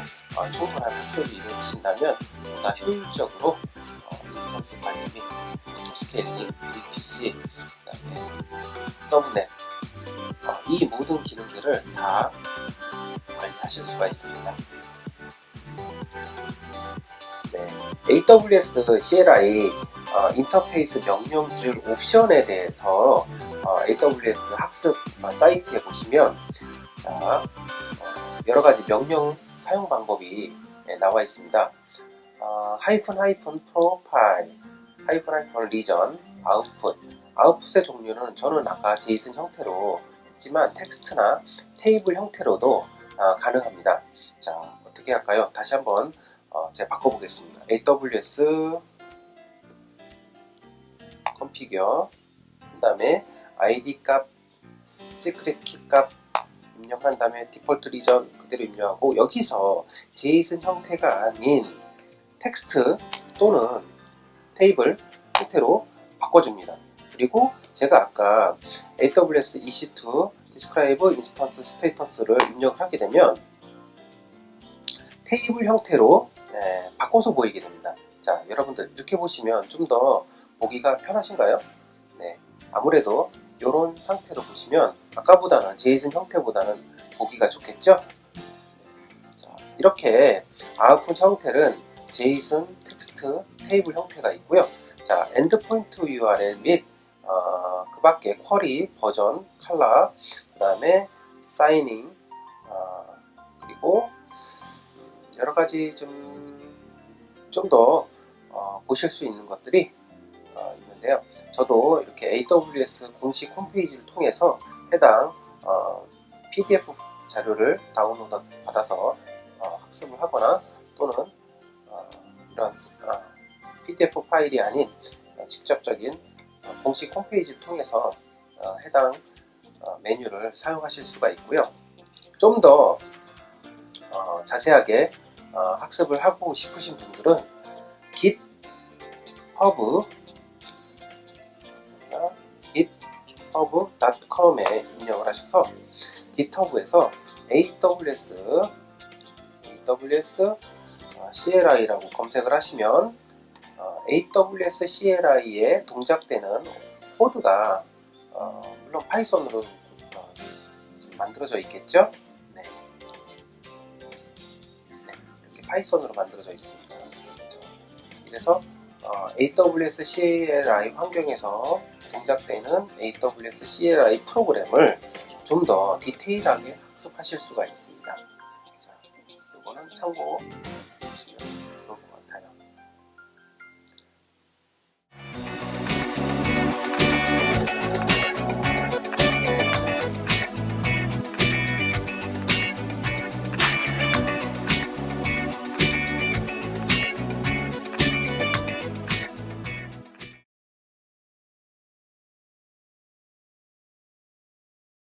충분한 학습을 이루어지신다면 보다 효율적으로 인스턴스 관리 및 오토스케일링, VPC, 그다음에 서브넷 이 모든 기능들을 다 관리하실 수가 있습니다. 네, AWS CLI 인터페이스 명령줄 옵션에 대해서 AWS 학습 사이트에 보시면 자, 여러가지 명령 사용 방법이 나와 있습니다. 프로파일, 리전, 아웃풋의 종류는 저는 아까 제이슨 형태로 했지만 텍스트나 테이블 형태로도 가능합니다. 자, 어떻게 할까요? 다시 한번 제가 바꿔보겠습니다. AWS configure 그 다음에 ID 값, 시크릿 키 값 입력한 다음에 디폴트 리전 그대로 입력하고 여기서 제이슨 형태가 아닌 텍스트 또는 테이블 형태로 바꿔줍니다. 그리고 제가 아까 AWS EC2 describe instance status를 입력을 하게 되면 테이블 형태로 바꿔서 보이게 됩니다. 자, 여러분들 이렇게 보시면 좀 더 보기가 편하신가요? 네, 아무래도 이런 상태로 보시면 아까보다는 제이슨 형태보다는 보기가 좋겠죠? 자, 이렇게 아웃풋 형태는 제이슨, 텍스트, 테이블 형태가 있고요. 자, 엔드포인트 URL 및 그 밖에 쿼리, 버전, 컬러, 그 다음에 사이닝, 그리고 여러 가지 좀 더 보실 수 있는 것들이 있는데요. 저도 이렇게 AWS 공식 홈페이지를 통해서 해당 PDF 자료를 다운로드 받아서 학습을 하거나 또는 이런 PDF 파일이 아닌 직접적인 공식 홈페이지를 통해서 해당 메뉴를 사용하실 수가 있고요. 좀 더 자세하게 학습을 하고 싶으신 분들은 github.com에 입력을 하셔서 github에서 AWS CLI라고 검색을 하시면 AWS CLI에 동작되는 코드가 물론 파이썬으로 만들어져 있겠죠? 네. 이렇게 파이썬으로 만들어져 있습니다. 그래서 AWS CLI 환경에서 동작되는 AWS CLI 프로그램을 좀 더 디테일하게 학습하실 수가 있습니다. 자, 이거는 참고 보시면